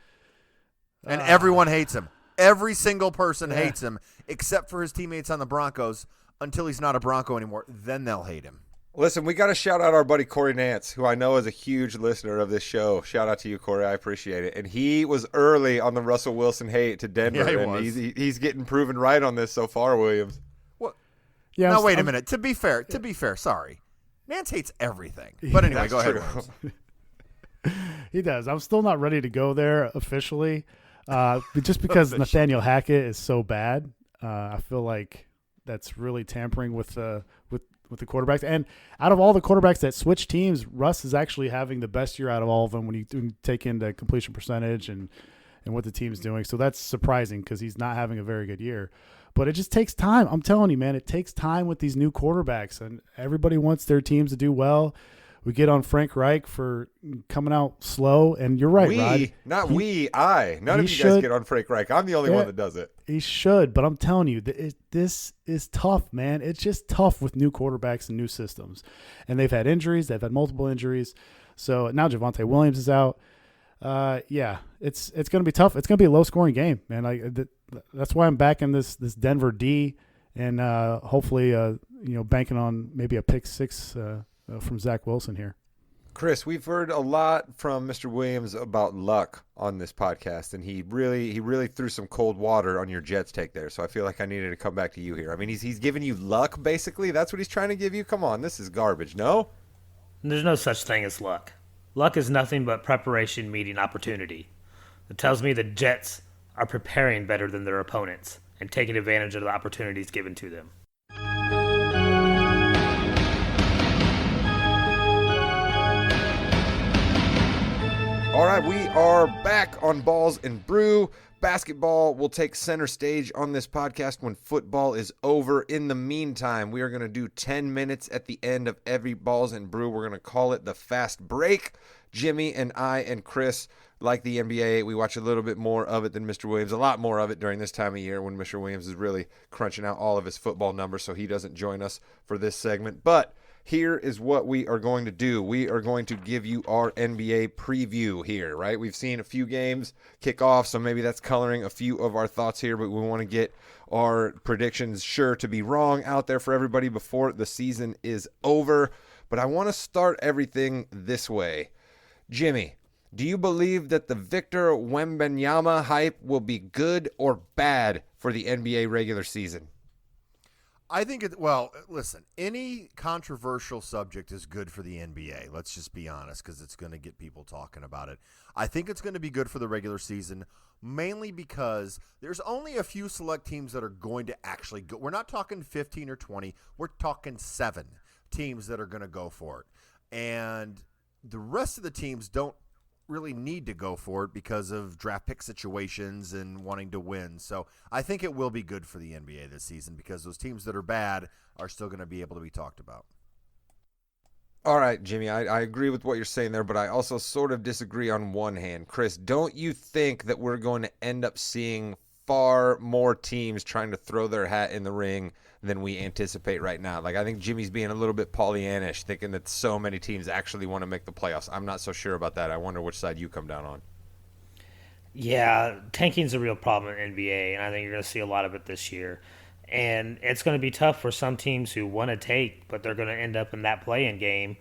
And everyone hates him. Every single person hates him, except for his teammates on the Broncos, until he's not a Bronco anymore. Then they'll hate him. Listen, we got to shout out our buddy Corey Nance, who I know is a huge listener of this show. Shout out to you, Corey. I appreciate it. And he was early on the Russell Wilson hate to Denver. Yeah, he and was. He's getting proven right on this so far, Williams. What? Yeah. Now, wait a minute. To be fair, sorry. Nance hates everything. But anyway, That's go ahead, true. Williams. He does. I'm still not ready to go there officially, just because Nathaniel Hackett is so bad. I feel like that's really tampering with the quarterbacks. And out of all the quarterbacks that switch teams, Russ is actually having the best year out of all of them when you take into completion percentage and what the team's doing. So that's surprising because he's not having a very good year. But it just takes time. I'm telling you, man, it takes time with these new quarterbacks, and everybody wants their teams to do well. We get on Frank Reich for coming out slow, and you're right, Rod. None of you guys get on Frank Reich. I'm the only one that does it. He should, but I'm telling you, this is tough, man. It's just tough with new quarterbacks and new systems. And they've had injuries. They've had multiple injuries. So now Javonte Williams is out. It's going to be tough. It's going to be a low-scoring game, man. That's why I'm backing this Denver D, and hopefully, banking on maybe a pick six from Zach Wilson here. Chris, we've heard a lot from Mr. Williams about luck on this podcast, and he really threw some cold water on your Jets take there. So I feel like I needed to come back to you here. I mean, he's giving you luck, basically. That's what he's trying to give you. Come on, this is garbage. No? There's no such thing as luck. Luck is nothing but preparation meeting opportunity. It tells me the Jets are preparing better than their opponents and taking advantage of the opportunities given to them. All right, we are back on Balls and Brew. Basketball will take center stage on this podcast when football is over. In the meantime, we are going to do 10 minutes at the end of every Balls and Brew. We're going to call it the fast break. Jimmy and I and Chris, like the NBA, we watch a little bit more of it than Mr. Williams, a lot more of it during this time of year when Mr. Williams is really crunching out all of his football numbers, so he doesn't join us for this segment. But here is what we are going to do. We are going to give you our NBA preview here, right? We've seen a few games kick off, so maybe that's coloring a few of our thoughts here, but we want to get our predictions sure to be wrong out there for everybody before the season is over. But I want to start everything this way. Jimmy, do you believe that the Victor Wembanyama hype will be good or bad for the NBA regular season? I think listen, any controversial subject is good for the NBA. Let's just be honest, because it's going to get people talking about it. I think it's going to be good for the regular season, mainly because there's only a few select teams that are going to actually go. We're not talking 15 or 20. We're talking 7 teams that are going to go for it. And the rest of the teams don't really need to go for it because of draft pick situations and wanting to win. So I think it will be good for the NBA this season because those teams that are bad are still going to be able to be talked about. All right, Jimmy, I agree with what you're saying there, but I also sort of disagree on one hand. Chris, don't you think that we're going to end up seeing far more teams trying to throw their hat in the ring than we anticipate right now? Like, I think Jimmy's being a little bit Pollyannish, thinking that so many teams actually want to make the playoffs. I'm not so sure about that. I wonder which side you come down on. Yeah, tanking's a real problem in NBA, and I think you're going to see a lot of it this year. And it's going to be tough for some teams who want to take, but they're going to end up in that play-in game,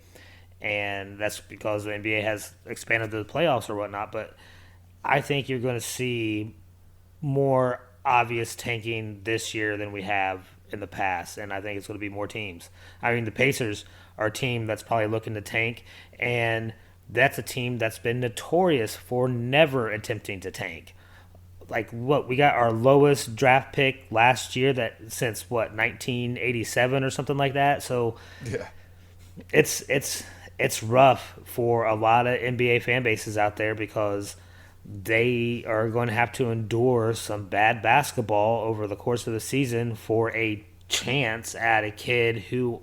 and that's because the NBA has expanded to the playoffs or whatnot. But I think you're going to see more obvious tanking this year than we have in the past, and I think it's going to be more teams. I mean, the Pacers are a team that's probably looking to tank, and that's a team that's been notorious for never attempting to tank. Like, what, we got our lowest draft pick last year since 1987 or something like that. So Yeah. it's rough for a lot of NBA fan bases out there because they are going to have to endure some bad basketball over the course of the season for a chance at a kid who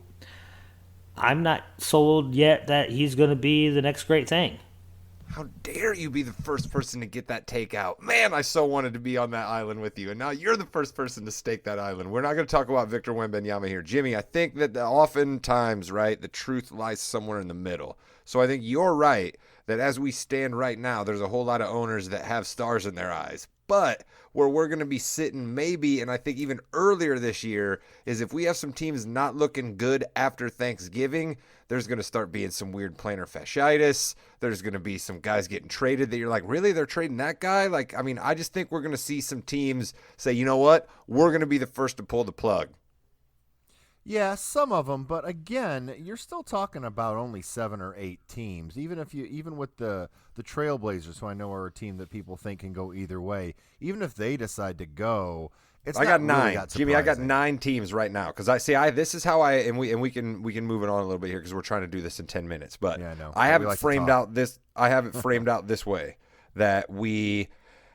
I'm not sold yet that he's going to be the next great thing. How dare you be the first person to get that takeout? Man, I so wanted to be on that island with you, and now you're the first person to stake that island. We're not going to talk about Victor Wembanyama here. Jimmy, I think that oftentimes, right, the truth lies somewhere in the middle. So I think you're right that as we stand right now, there's a whole lot of owners that have stars in their eyes. But where we're going to be sitting maybe, and I think even earlier this year, is if we have some teams not looking good after Thanksgiving, there's going to start being some weird plantar fasciitis. There's going to be some guys getting traded that you're like, really? They're trading that guy? Like, I mean, I just think we're going to see some teams say, you know what? We're going to be the first to pull the plug. Yeah, some of them, but again, you're still talking about only 7 or 8 teams. Even with the Trailblazers, who I know are a team that people think can go either way, even if they decide to go, I got 9, really that Jimmy. I got surprising. 9 teams right now because this is how we can move it on a little bit here because we're trying to do this in 10 minutes. But yeah, I know. I have We it like to framed talk. out this. I have it framed out this way that we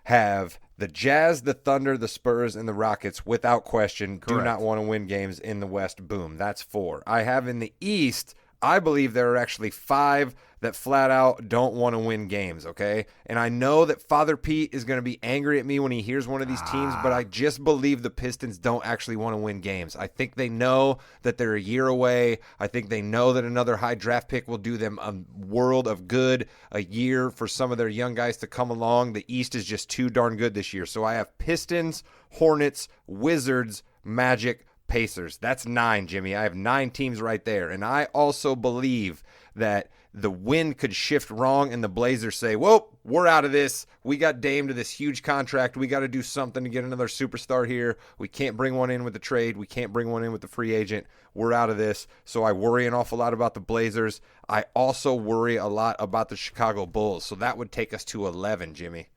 have the Jazz, the Thunder, the Spurs, and the Rockets without question do Correct. not want to win games in the West. Boom, that's 4. I have in the East. I believe there are actually 5 that flat out don't want to win games, okay? And I know that Father Pete is going to be angry at me when he hears one of these teams, but I just believe the Pistons don't actually want to win games. I think they know that they're a year away. I think they know that another high draft pick will do them a world of good, a year for some of their young guys to come along. The East is just too darn good this year. So I have Pistons, Hornets, Wizards, Magic, Pacers. That's 9, Jimmy. I have 9 teams right there. And I also believe that the wind could shift wrong and the Blazers say, whoa, we're out of this. We got Dame to this huge contract. We got to do something to get another superstar here. We can't bring one in with the trade. We can't bring one in with the free agent. We're out of this. So I worry an awful lot about the Blazers. I also worry a lot about the Chicago Bulls. So that would take us to 11, Jimmy.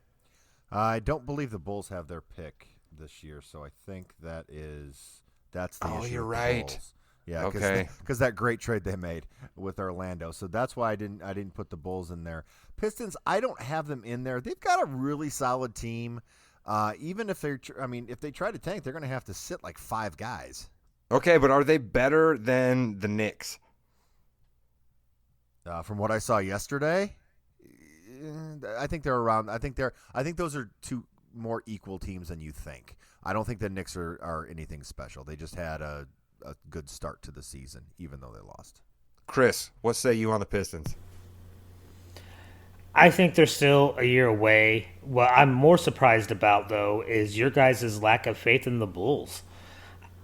I don't believe the Bulls have their pick this year, so I think that's the issue. Oh, you're with the right. Bulls. Yeah, Okay. because that great trade they made with Orlando. So that's why I didn't put the Bulls in there. Pistons, I don't have them in there. They've got a really solid team. Even if if they try to tank, they're going to have to sit like 5 guys. Okay, but are they better than the Knicks? From what I saw yesterday, I think they're around. I think those are 2 more equal teams than you think. I don't think the Knicks are anything special. They just had a good start to the season, even though they lost. Chris, what say you on the Pistons? I think they're still a year away. What I'm more surprised about, though, is your guys' lack of faith in the Bulls.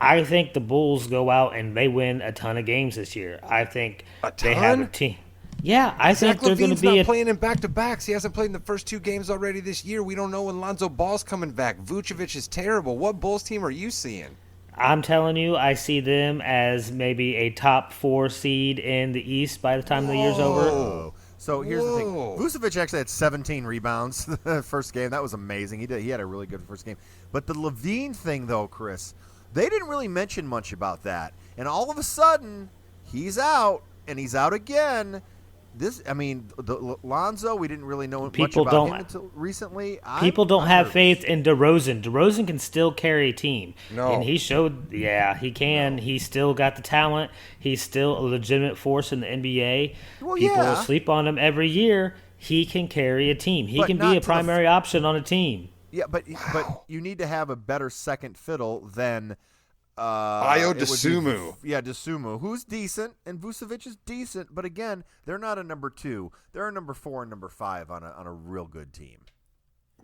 I think the Bulls go out and they win a ton of games this year. I think they have a team. Yeah, I think they're going to be not playing in back-to-backs. He hasn't played in the first 2 games already this year. We don't know when Lonzo Ball's coming back. Vucevic is terrible. What Bulls team are you seeing? I'm telling you, I see them as maybe a top 4 seed in the East by the time the year's over. Oh. So here's the thing. Whoa. Vucevic actually had 17 rebounds the first game. That was amazing. He had a really good first game. But the Levine thing, though, Chris, they didn't really mention much about that. And all of a sudden, he's out, and he's out again. Lonzo, we didn't really know much about him until recently. People don't I'm have nervous. faith in DeRozan. DeRozan can still carry a team. No. And he showed, he can. No. He's still got the talent. He's still a legitimate force in the NBA. Well, People yeah. sleep on him every year. He can carry a team. He But can not be a to primary option on a team. Yeah, but you need to have a better second fiddle than Ayo it would be- Dosunmu. Yeah, Dosunmu, who's decent, and Vucevic is decent, but again, they're not a number 2. They're a number 4 and number 5 on a real good team.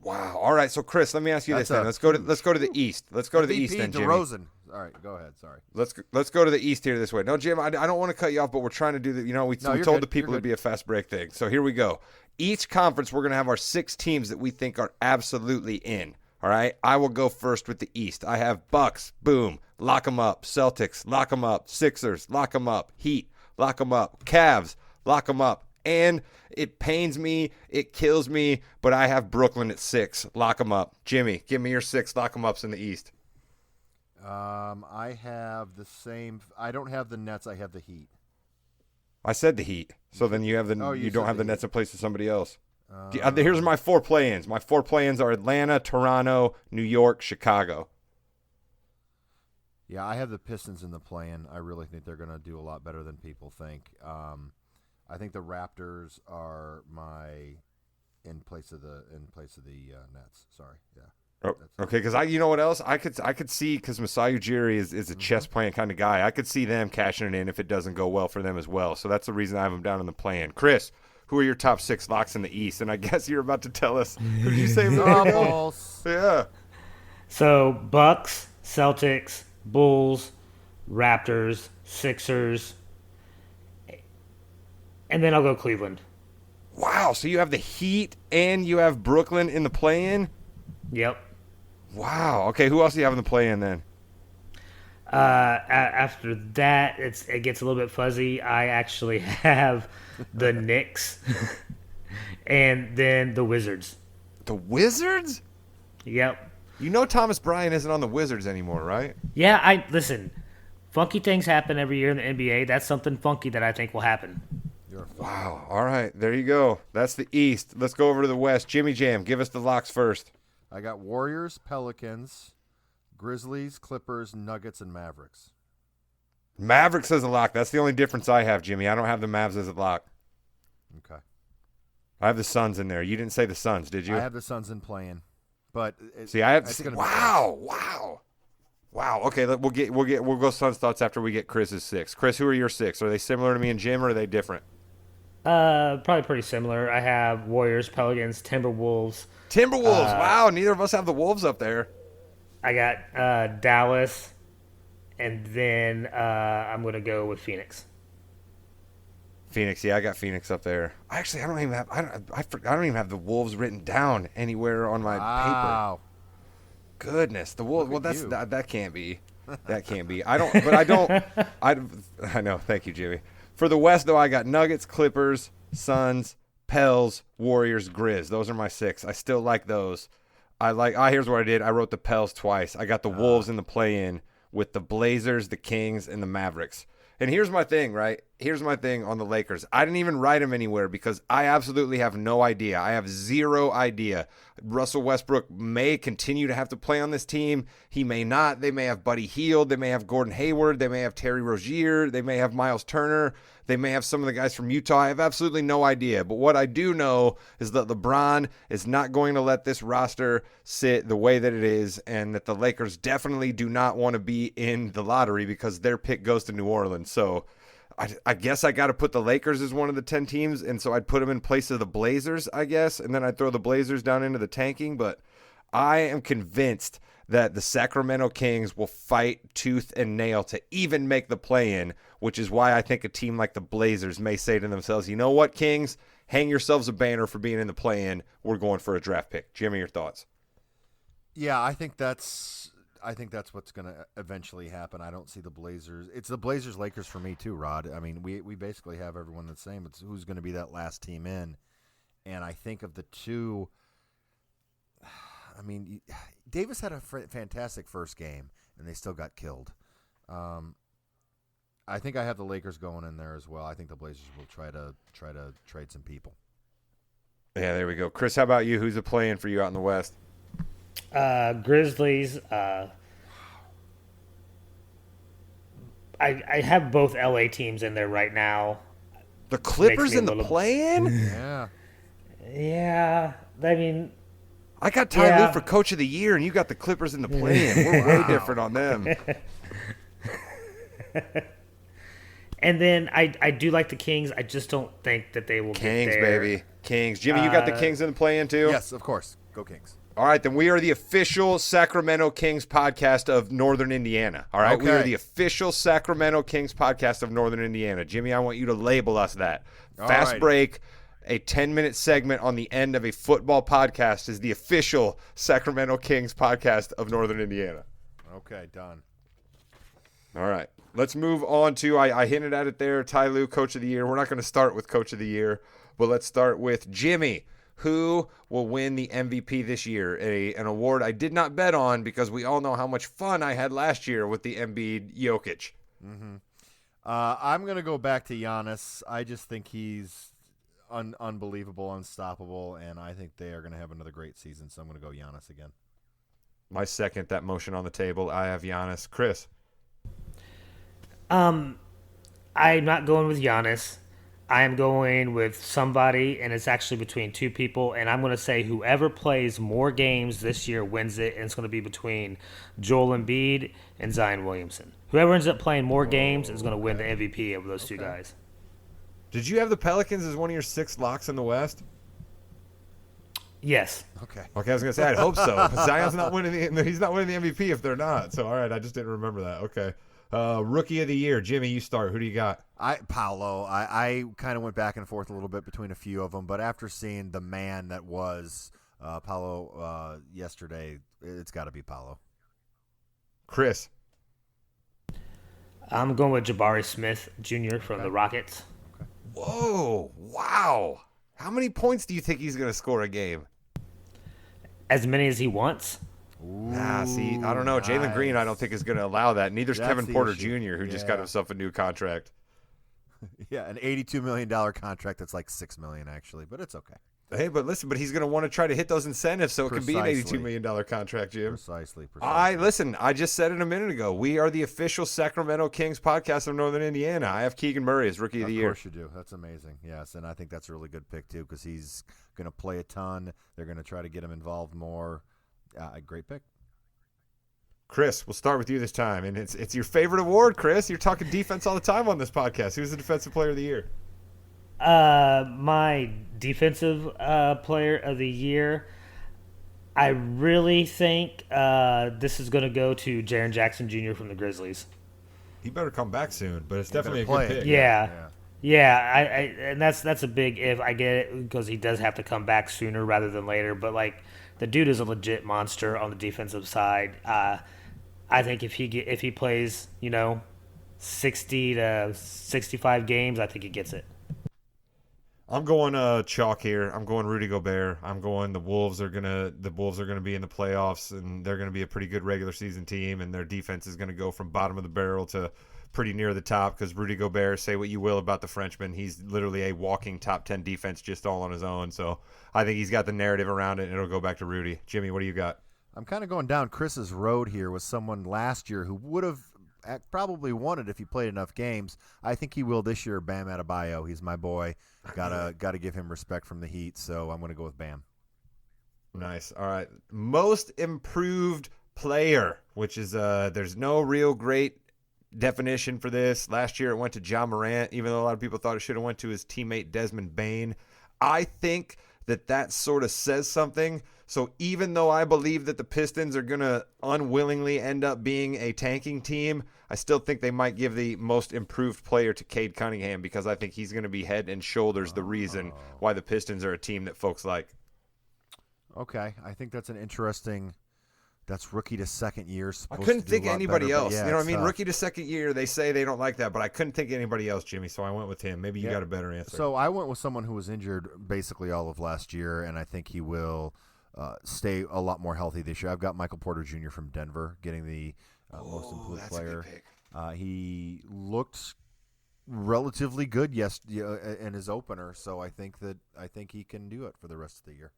Wow. All right, so Chris, let me ask you That's this then. Let's go to the East. Let's go to the East then, Jimmy. DeRozan. All right, go ahead. Sorry. Let's go to the East here this way. No, Jim, I don't want to cut you off, but we're trying to do the. We you're told good. the people You're it'd be a fast break thing. So here we go. Each conference, we're going to have our 6 teams that we think are absolutely in. All right, I will go first with the East. I have Bucks, boom, lock them up. Celtics, lock them up. Sixers, lock them up. Heat, lock them up. Cavs, lock them up. And it pains me, it kills me, but I have Brooklyn at 6. Lock them up. Jimmy, give me your 6 lock them ups in the East. I have the same. I don't have the Nets. I have the Heat. I said the Heat. So then you have the you don't have the Nets in place of somebody else. Here's my 4 play-ins. My 4 play-ins are Atlanta, Toronto, New York, Chicago. Yeah, I have the Pistons in the play-in. I really think they're going to do a lot better than people think. I think the Raptors are my in place of the Nets. Sorry, yeah. Oh, okay, because you know what else I could see, because Masai Ujiri is a chess playing kind of guy. I could see them cashing it in if it doesn't go well for them as well. So that's the reason I have them down in the play-in. Chris, who are your top 6 locks in the East? And I guess you're about to tell us. Who did you say? Balls. Yeah. So Bucks, Celtics, Bulls, Raptors, Sixers, and then I'll go Cleveland. Wow. So you have the Heat and you have Brooklyn in the play-in? Yep. Wow. Okay. Who else do you have in the play-in then? After that, it gets a little bit fuzzy. I actually have the Knicks and then the Wizards. The Wizards? Yep. You know Thomas Bryant isn't on the Wizards anymore, right? Yeah, listen. Funky things happen every year in the NBA. That's something funky that I think will happen. Wow. All right. There you go. That's the East. Let's go over to the West. Jimmy Jam, give us the locks first. I got Warriors, Pelicans, Grizzlies, Clippers, Nuggets, and Mavericks. Mavericks as a lock. That's the only difference I have, Jimmy. I don't have the Mavs as a lock. Okay. I have the Suns in there. You didn't say the Suns, did you? I have the Suns in playing, but I have. Wow. Okay, we'll go Suns thoughts after we get Chris's 6. Chris, who are your 6? Are they similar to me and Jim, or are they different? Probably pretty similar. I have Warriors, Pelicans, Timberwolves. Wow, neither of us have the Wolves up there. I got Dallas, and then I'm going to go with Phoenix. Phoenix, yeah, I got Phoenix up there. Actually, I don't even have the Wolves written down anywhere on my paper. Goodness, the Wolves. Well, that can't be. That can't be. I know. Thank you, Jimmy. For the West, though, I got Nuggets, Clippers, Suns, Pels, Warriors, Grizz. Those are my 6. I still like those. Here's what I did. I wrote the Pels twice. I got the Wolves in the play-in with the Blazers, the Kings, and the Mavericks. And here's my thing, right? Here's my thing on the Lakers. I didn't even write them anywhere because I absolutely have no idea. I have zero idea. Russell Westbrook may continue to have to play on this team. He may not. They may have Buddy Hield. They may have Gordon Hayward. They may have Terry Rozier. They may have Miles Turner. They may have some of the guys from Utah. I have absolutely no idea. But what I do know is that LeBron is not going to let this roster sit the way that it is, and that the Lakers definitely do not want to be in the lottery because their pick goes to New Orleans. So I guess I got to put the Lakers as one of the 10 teams, and so I'd put them in place of the Blazers, I guess, and then I'd throw the Blazers down into the tanking. But I am convinced that the Sacramento Kings will fight tooth and nail to even make the play-in, which is why I think a team like the Blazers may say to themselves, you know what, Kings? Hang yourselves a banner for being in the play-in. We're going for a draft pick. Jimmy, your thoughts? Yeah, I think that's what's going to eventually happen. I don't see the Blazers. It's the Blazers-Lakers for me too, Rod. I mean, we basically have everyone the same. It's who's going to be that last team in. And I think of the two – I mean, Davis had a fantastic first game, and they still got killed. I think I have the Lakers going in there as well. I think the Blazers will try to trade some people. Yeah, there we go. Chris, how about you? Who's it playing for you out in the West? Grizzlies. I have both LA teams in there right now. The Clippers in the play-in? Yeah. Yeah. I mean, I got Ty Lue for Coach of the Year, and you got the Clippers in the play-in. We're way different on them. And then I do like the Kings. I just don't think that they will get there. Kings, baby. Kings. Jimmy, you got the Kings in the play-in too? Yes, of course. Go Kings. All right, then we are the official Sacramento Kings podcast of Northern Indiana. All right, okay. We are the official Sacramento Kings podcast of Northern Indiana. Jimmy, I want you to label us that. Fast break. a 10-minute segment on the end of a football podcast is the official Sacramento Kings podcast of Northern Indiana. Okay, done. All right. Let's move on to, I hinted at it there, Ty Lue, Coach of the Year. We're not going to start with Coach of the Year, but let's start with Jimmy. Who will win the MVP this year? An award I did not bet on because we all know how much fun I had last year with the Embiid Jokic. Mm-hmm. I'm going to go back to Giannis. I just think he's unbelievable, unstoppable, and I think they are going to have another great season, so I'm going to go Giannis again. My second, that motion on the table. I have Giannis. Chris? I'm not going with Giannis. I am going with somebody, and it's actually between two people, and I'm going to say whoever plays more games this year wins it, and it's going to be between Joel Embiid and Zion Williamson. Whoever ends up playing more games is going to win the MVP over those two guys. Did you have the Pelicans as one of your 6 locks in the West? Yes. Okay, I was going to say, I'd hope so. Zion's not winning he's not winning the MVP if they're not. So, all right, I just didn't remember that. Okay. Rookie of the Year. Jimmy, you start. Who do you got? Paolo. I kind of went back and forth a little bit between a few of them, but after seeing the man that was Paolo yesterday, it's got to be Paolo. Chris? I'm going with Jabari Smith Jr. from the Rockets. Okay. Whoa. Wow. How many points do you think he's going to score a game? As many as he wants. See, I don't know. Nice. Jalen Green, I don't think is going to allow that. Neither's That's Kevin the Porter issue. Jr., who just got himself a new contract. Yeah, an $82 million contract that's like $6 million actually, but it's okay. Hey, but listen, he's going to want to try to hit those incentives so it can be an $82 million contract, Jim. Precisely. I just said it a minute ago. We are the official Sacramento Kings podcast of Northern Indiana. I have Keegan Murray as Rookie of the Year. Of course you do. That's amazing. Yes, and I think that's a really good pick too because he's going to play a ton. They're going to try to get him involved more. Great pick. Chris, we'll start with you this time, and it's your favorite award, Chris. You're talking defense all the time on this podcast. Who's the Defensive Player of the Year? My defensive player of the year, I really think this is going to go to Jaren Jackson Jr. from the Grizzlies. He better come back soon, but it's definitely a play good it. pick. Yeah. And that's a big if. I get it because he does have to come back sooner rather than later. But like the dude is a legit monster on the defensive side. I think if he plays 60 to 65 games, I think he gets it. I'm going chalk here. I'm going Rudy Gobert. I'm going the Wolves are gonna be in the playoffs, and they're gonna be a pretty good regular season team, and their defense is gonna go from bottom of the barrel to pretty near the top because Rudy Gobert, say what you will about the Frenchman, he's literally a walking top 10 defense just all on his own. So I think he's got the narrative around it, and it'll go back to Rudy. Jimmy, what do you got? I'm kind of going down Chris's road here with someone last year who would have probably won it if he played enough games. I think he will this year. Bam Adebayo. He's my boy. Gotta give him respect from the Heat. So I'm going to go with Bam. Nice. All right. Most improved player, which is there's no real great definition for this. Last year it went to Ja Morant, even though a lot of people thought it should have went to his teammate Desmond Bane. I think that sort of says something. So even though I believe that the Pistons are going to unwillingly end up being a tanking team, I still think they might give the most improved player to Cade Cunningham because I think he's going to be head and shoulders the reason why the Pistons are a team that folks like. Okay. I think that's an interesting – that's rookie to second year. I couldn't think anybody else. Yeah, you know what I mean? tough. Rookie to second year, they say they don't like that, but I couldn't think of anybody else, Jimmy, so I went with him. Maybe you got a better answer. So I went with someone who was injured basically all of last year, and I think he will stay a lot more healthy this year. I've got Michael Porter Jr. from Denver getting the most improved player. He looked relatively good in his opener, so I think he can do it for the rest of the year.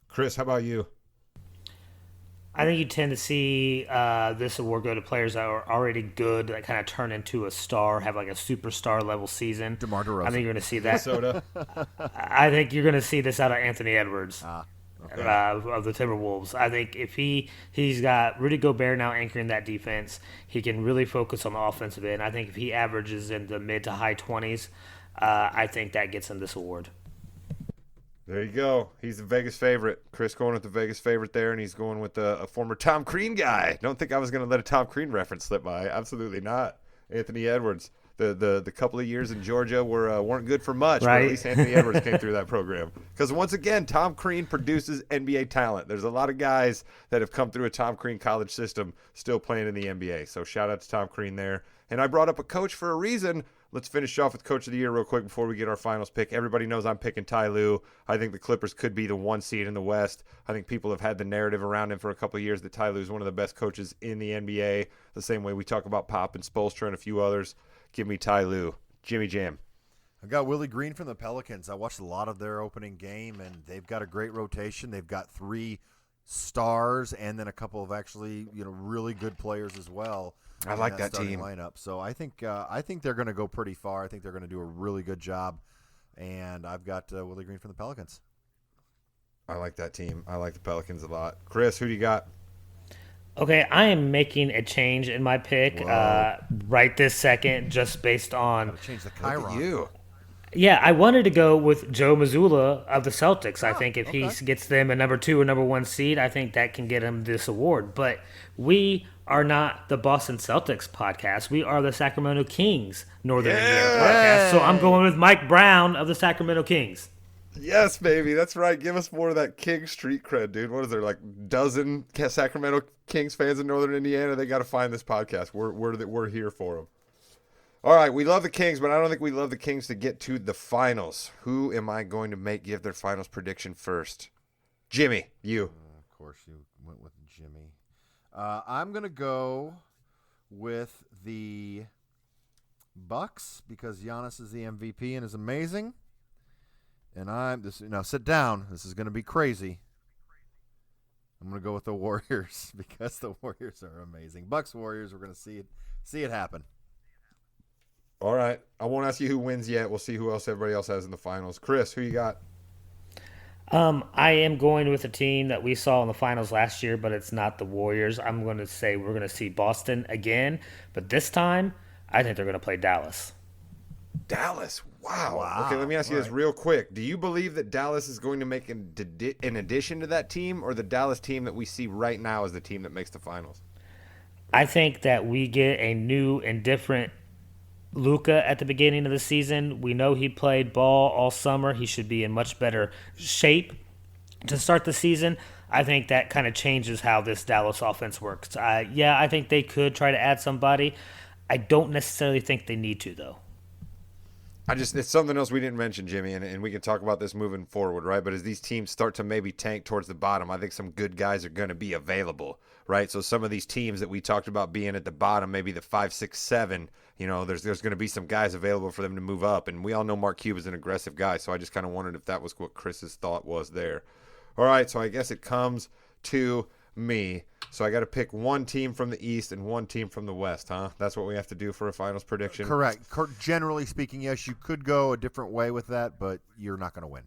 Chris, how about you? I think you tend to see this award go to players that are already good, that kind of turn into a star, have like a superstar level season. DeMar DeRozan. I think you're going to see that. Minnesota. I think you're going to see this out of Anthony Edwards Okay. of the Timberwolves. I think if he's got Rudy Gobert now anchoring that defense, he can really focus on the offensive end. I think if he averages in the mid to high 20s, I think that gets him this award. There you go. He's the Vegas favorite. Chris going with the Vegas favorite there, and he's going with a former Tom Crean guy. Don't think I was going to let a Tom Crean reference slip by. Absolutely not. Anthony Edwards. The couple of years in Georgia weren't good for much, but Right. at least Anthony Edwards came through that program. Because once again, Tom Crean produces NBA talent. There's a lot of guys that have come through a Tom Crean college system still playing in the NBA. So shout out to Tom Crean there. And I brought up a coach for a reason. Let's finish off with Coach of the Year real quick before we get our finals pick. Everybody knows I'm picking Ty Lue. I think the Clippers could be the 1 seed in the West. I think people have had the narrative around him for a couple of years that Ty Lue is one of the best coaches in the NBA, the same way we talk about Pop and Spoelstra and a few others. Give me Ty Lue. Jimmy Jam. I've got Willie Green from the Pelicans. I watched a lot of their opening game, and they've got a great rotation. They've got 3 stars and then a couple of actually, really good players as well. I like that starting team. lineup. So I think they're going to go pretty far. I think they're going to do a really good job. And I've got Willie Green from the Pelicans. I like that team. I like the Pelicans a lot. Chris, who do you got? Okay, I am making a change in my pick right this second, just based on. Change the Look at Chiron. you. Yeah, I wanted to go with Joe Mazzulla of the Celtics. I think if he gets them a number 2 or number 1 seed, I think that can get him this award. But we are not the Boston Celtics podcast. We are the Sacramento Kings Northern Indiana podcast. So I'm going with Mike Brown of the Sacramento Kings. Yes, baby. That's right. Give us more of that King Street cred, dude. What is there, like dozen Sacramento Kings fans in Northern Indiana? They got to find this podcast. We're here for them. All right, we love the Kings, but I don't think we love the Kings to get to the finals. Who am I going to give their finals prediction first? Jimmy, you. Of course, you went with Jimmy. I'm going to go with the Bucks because Giannis is the MVP and is amazing. And now sit down. This is going to be crazy. I'm going to go with the Warriors because the Warriors are amazing. Bucks Warriors, we're going to see it happen. All right. I won't ask you who wins yet. We'll see who else everybody else has in the finals. Chris, who you got? I am going with a team that we saw in the finals last year, but it's not the Warriors. I'm going to say we're going to see Boston again, but this time I think they're going to play Dallas. Dallas. Wow. Okay, let me ask you this real quick. Do you believe that Dallas is going to make an addition to that team, or the Dallas team that we see right now is the team that makes the finals? I think that we get a new and different Luka at the beginning of the season. We know he played ball all summer. He should be in much better shape to start the season. I think that kind of changes how this Dallas offense works. I think they could try to add somebody. I don't necessarily think they need to, though. It's something else we didn't mention, Jimmy, and we can talk about this moving forward, right? But as these teams start to maybe tank towards the bottom, I think some good guys are going to be available, right? So some of these teams that we talked about being at the bottom, maybe the 5, 6, 7, there's going to be some guys available for them to move up. And we all know Mark Cuban is an aggressive guy, so I just kind of wondered if that was what Chris's thought was there. All right, so I guess it comes to me. So I got to pick one team from the East and one team from the West, huh? That's what we have to do for a finals prediction? Correct. Generally speaking, yes, you could go a different way with that, but you're not going to win.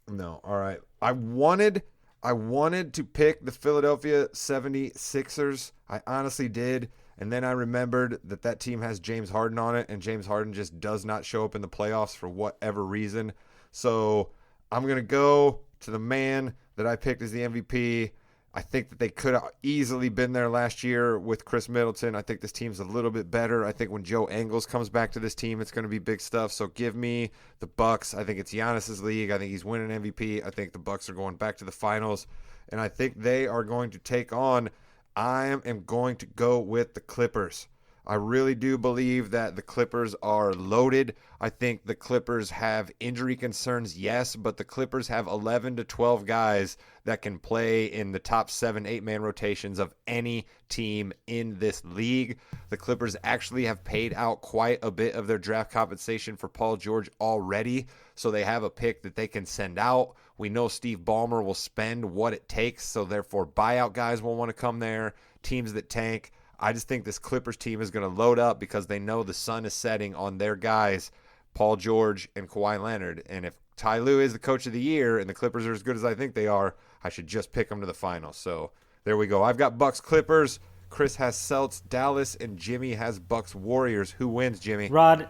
No. All right. I wanted to pick the Philadelphia 76ers. I honestly did. And then I remembered that team has James Harden on it, and James Harden just does not show up in the playoffs for whatever reason. So I'm going to go to the man that I picked as the MVP. I think that they could have easily been there last year with Chris Middleton. I think this team's a little bit better. I think when Joe Ingles comes back to this team, it's going to be big stuff. So give me the Bucks. I think it's Giannis's league. I think he's winning MVP. I think the Bucks are going back to the finals, and I think they are going to take on. I am going to go with the Clippers. I really do believe that the Clippers are loaded. I think the Clippers have injury concerns, yes, but the Clippers have 11 to 12 guys that can play in the top 7, 8-man rotations of any team in this league. The Clippers actually have paid out quite a bit of their draft compensation for Paul George already, so they have a pick that they can send out. We know Steve Ballmer will spend what it takes, so therefore buyout guys will want to come there, teams that tank. I just think this Clippers team is going to load up because they know the sun is setting on their guys, Paul George and Kawhi Leonard. And if Ty Lue is the coach of the year and the Clippers are as good as I think they are, I should just pick them to the finals. So there we go. I've got Bucks Clippers. Chris has Celts Dallas, and Jimmy has Bucks Warriors. Who wins, Jimmy? Rod,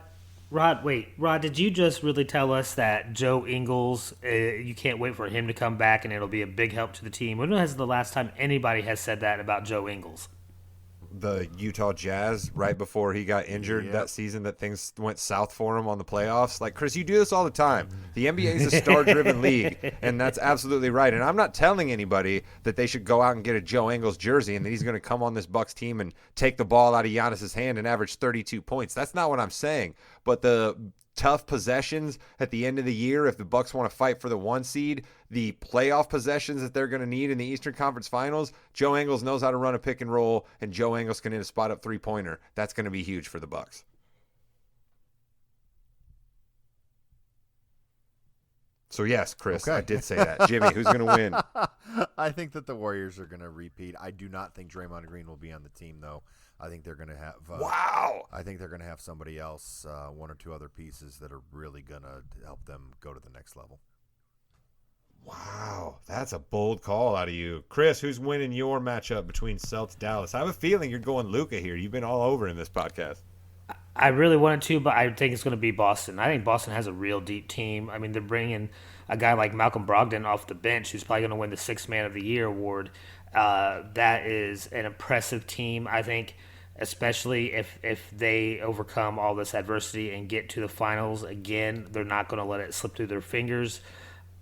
did you just really tell us that Joe Ingles, you can't wait for him to come back and it'll be a big help to the team? When was the last time anybody has said that about Joe Ingles? the Utah Jazz right before he got injured that season, that things went south for him on the playoffs. Like, Chris, you do this all the time. The NBA is a star-driven league, and that's absolutely right. And I'm not telling anybody that they should go out and get a Joe Ingles jersey and that he's going to come on this Bucks team and take the ball out of Giannis's hand and average 32 points. That's not what I'm saying. But the tough possessions at the end of the year, if the Bucks want to fight for the 1 seed, the playoff possessions that they're going to need in the Eastern Conference Finals, Joe Ingles knows how to run a pick and roll, and Joe Ingles can hit a spot up 3-pointer. That's going to be huge for the Bucks. So yes, Chris, Okay. I did say that. Jimmy, who's going to win? I think that the Warriors are going to repeat. I do not think Draymond Green will be on the team, though. I think they're going to have Wow. I think they're going to have somebody else, 1 or 2 other pieces that are really going to help them go to the next level. Wow, that's a bold call out of you. Chris, who's winning your matchup between Celtics Dallas? I have a feeling you're going Luka here. You've been all over in this podcast. I really wanted to, but I think it's going to be Boston. I think Boston has a real deep team. I mean, they're bringing a guy like Malcolm Brogdon off the bench, who's probably going to win the Sixth Man of the Year award. That is an impressive team, I think, especially if they overcome all this adversity and get to the finals again. They're not going to let it slip through their fingers.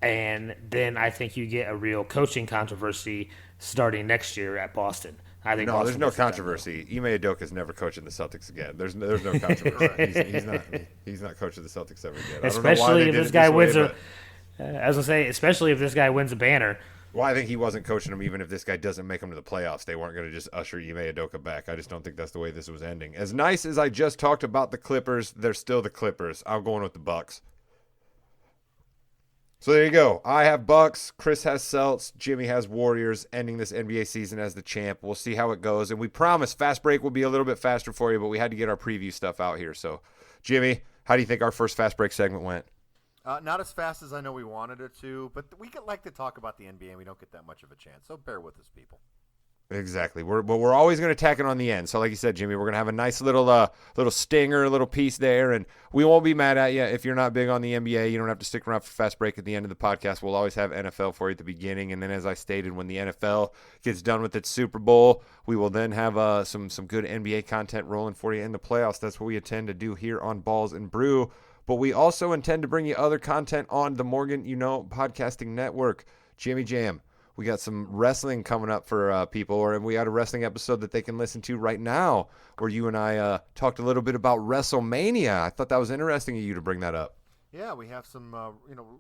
And then I think you get a real coaching controversy starting next year at Boston. I think No, there's Boston no gets it done. controversy. Ime Udoka's never coaching the Celtics again. There's no controversy. he's not coaching the Celtics ever again. I don't know why Especially they if did this it guy way, wins but- I was gonna say, especially if this guy wins a banner. Well, I think he wasn't coaching them even if this guy doesn't make them to the playoffs. They weren't going to just usher Ime Udoka back. I just don't think that's the way this was ending. As nice as I just talked about the Clippers, they're still the Clippers. I'm going with the Bucks. So there you go. I have Bucks. Chris has Celts. Jimmy has Warriors, ending this NBA season as the champ. We'll see how it goes. And we promise Fast Break will be a little bit faster for you, but we had to get our preview stuff out here. So, Jimmy, how do you think our first Fast Break segment went? Not as fast as I know we wanted it to, but we like to talk about the NBA, and we don't get that much of a chance. So bear with us, people. Exactly. We're always going to tack it on the end. So like you said, Jimmy, we're going to have a nice little stinger, a little piece there, and we won't be mad at you if you're not big on the NBA. You don't have to stick around for Fast Break at the end of the podcast. We'll always have NFL for you at the beginning, and then as I stated, when the NFL gets done with its Super Bowl, we will then have some good NBA content rolling for you in the playoffs. That's what we intend to do here on Balls and Brew. But we also intend to bring you other content on the Morgan Podcasting Network. Jimmy Jam, we got some wrestling coming up for people, and we had a wrestling episode that they can listen to right now where you and I talked a little bit about WrestleMania. I thought that was interesting of you to bring that up. Yeah, we have some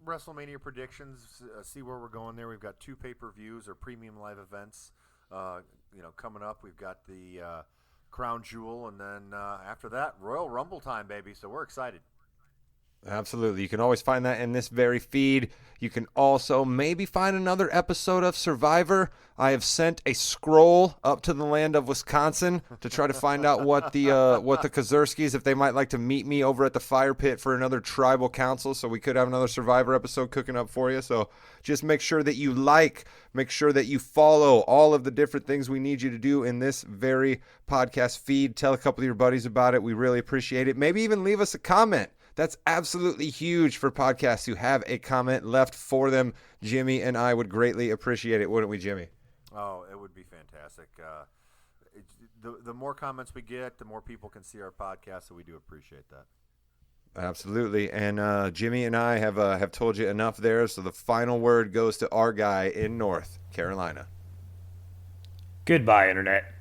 WrestleMania predictions. See where we're going there. We've got 2 pay-per-views or premium live events. Coming up. We've got the Crown Jewel, and then after that, Royal Rumble time, baby. So we're excited. Absolutely. You can always find that in this very feed. You can also maybe find another episode of Survivor. I have sent a scroll up to the land of Wisconsin to try to find out what the Kazurskis, if they might like to meet me over at the fire pit for another tribal council. So we could have another Survivor episode cooking up for you. So just make sure that you make sure that you follow all of the different things we need you to do in this very podcast feed. Tell a couple of your buddies about it. We really appreciate it. Maybe even leave us a comment. That's absolutely huge for podcasts who have a comment left for them. Jimmy and I would greatly appreciate it, wouldn't we, Jimmy? Oh, it would be fantastic. The more comments we get, the more people can see our podcast, so we do appreciate that. Absolutely. And Jimmy and I have told you enough there, so the final word goes to our guy in North Carolina. Goodbye, Internet.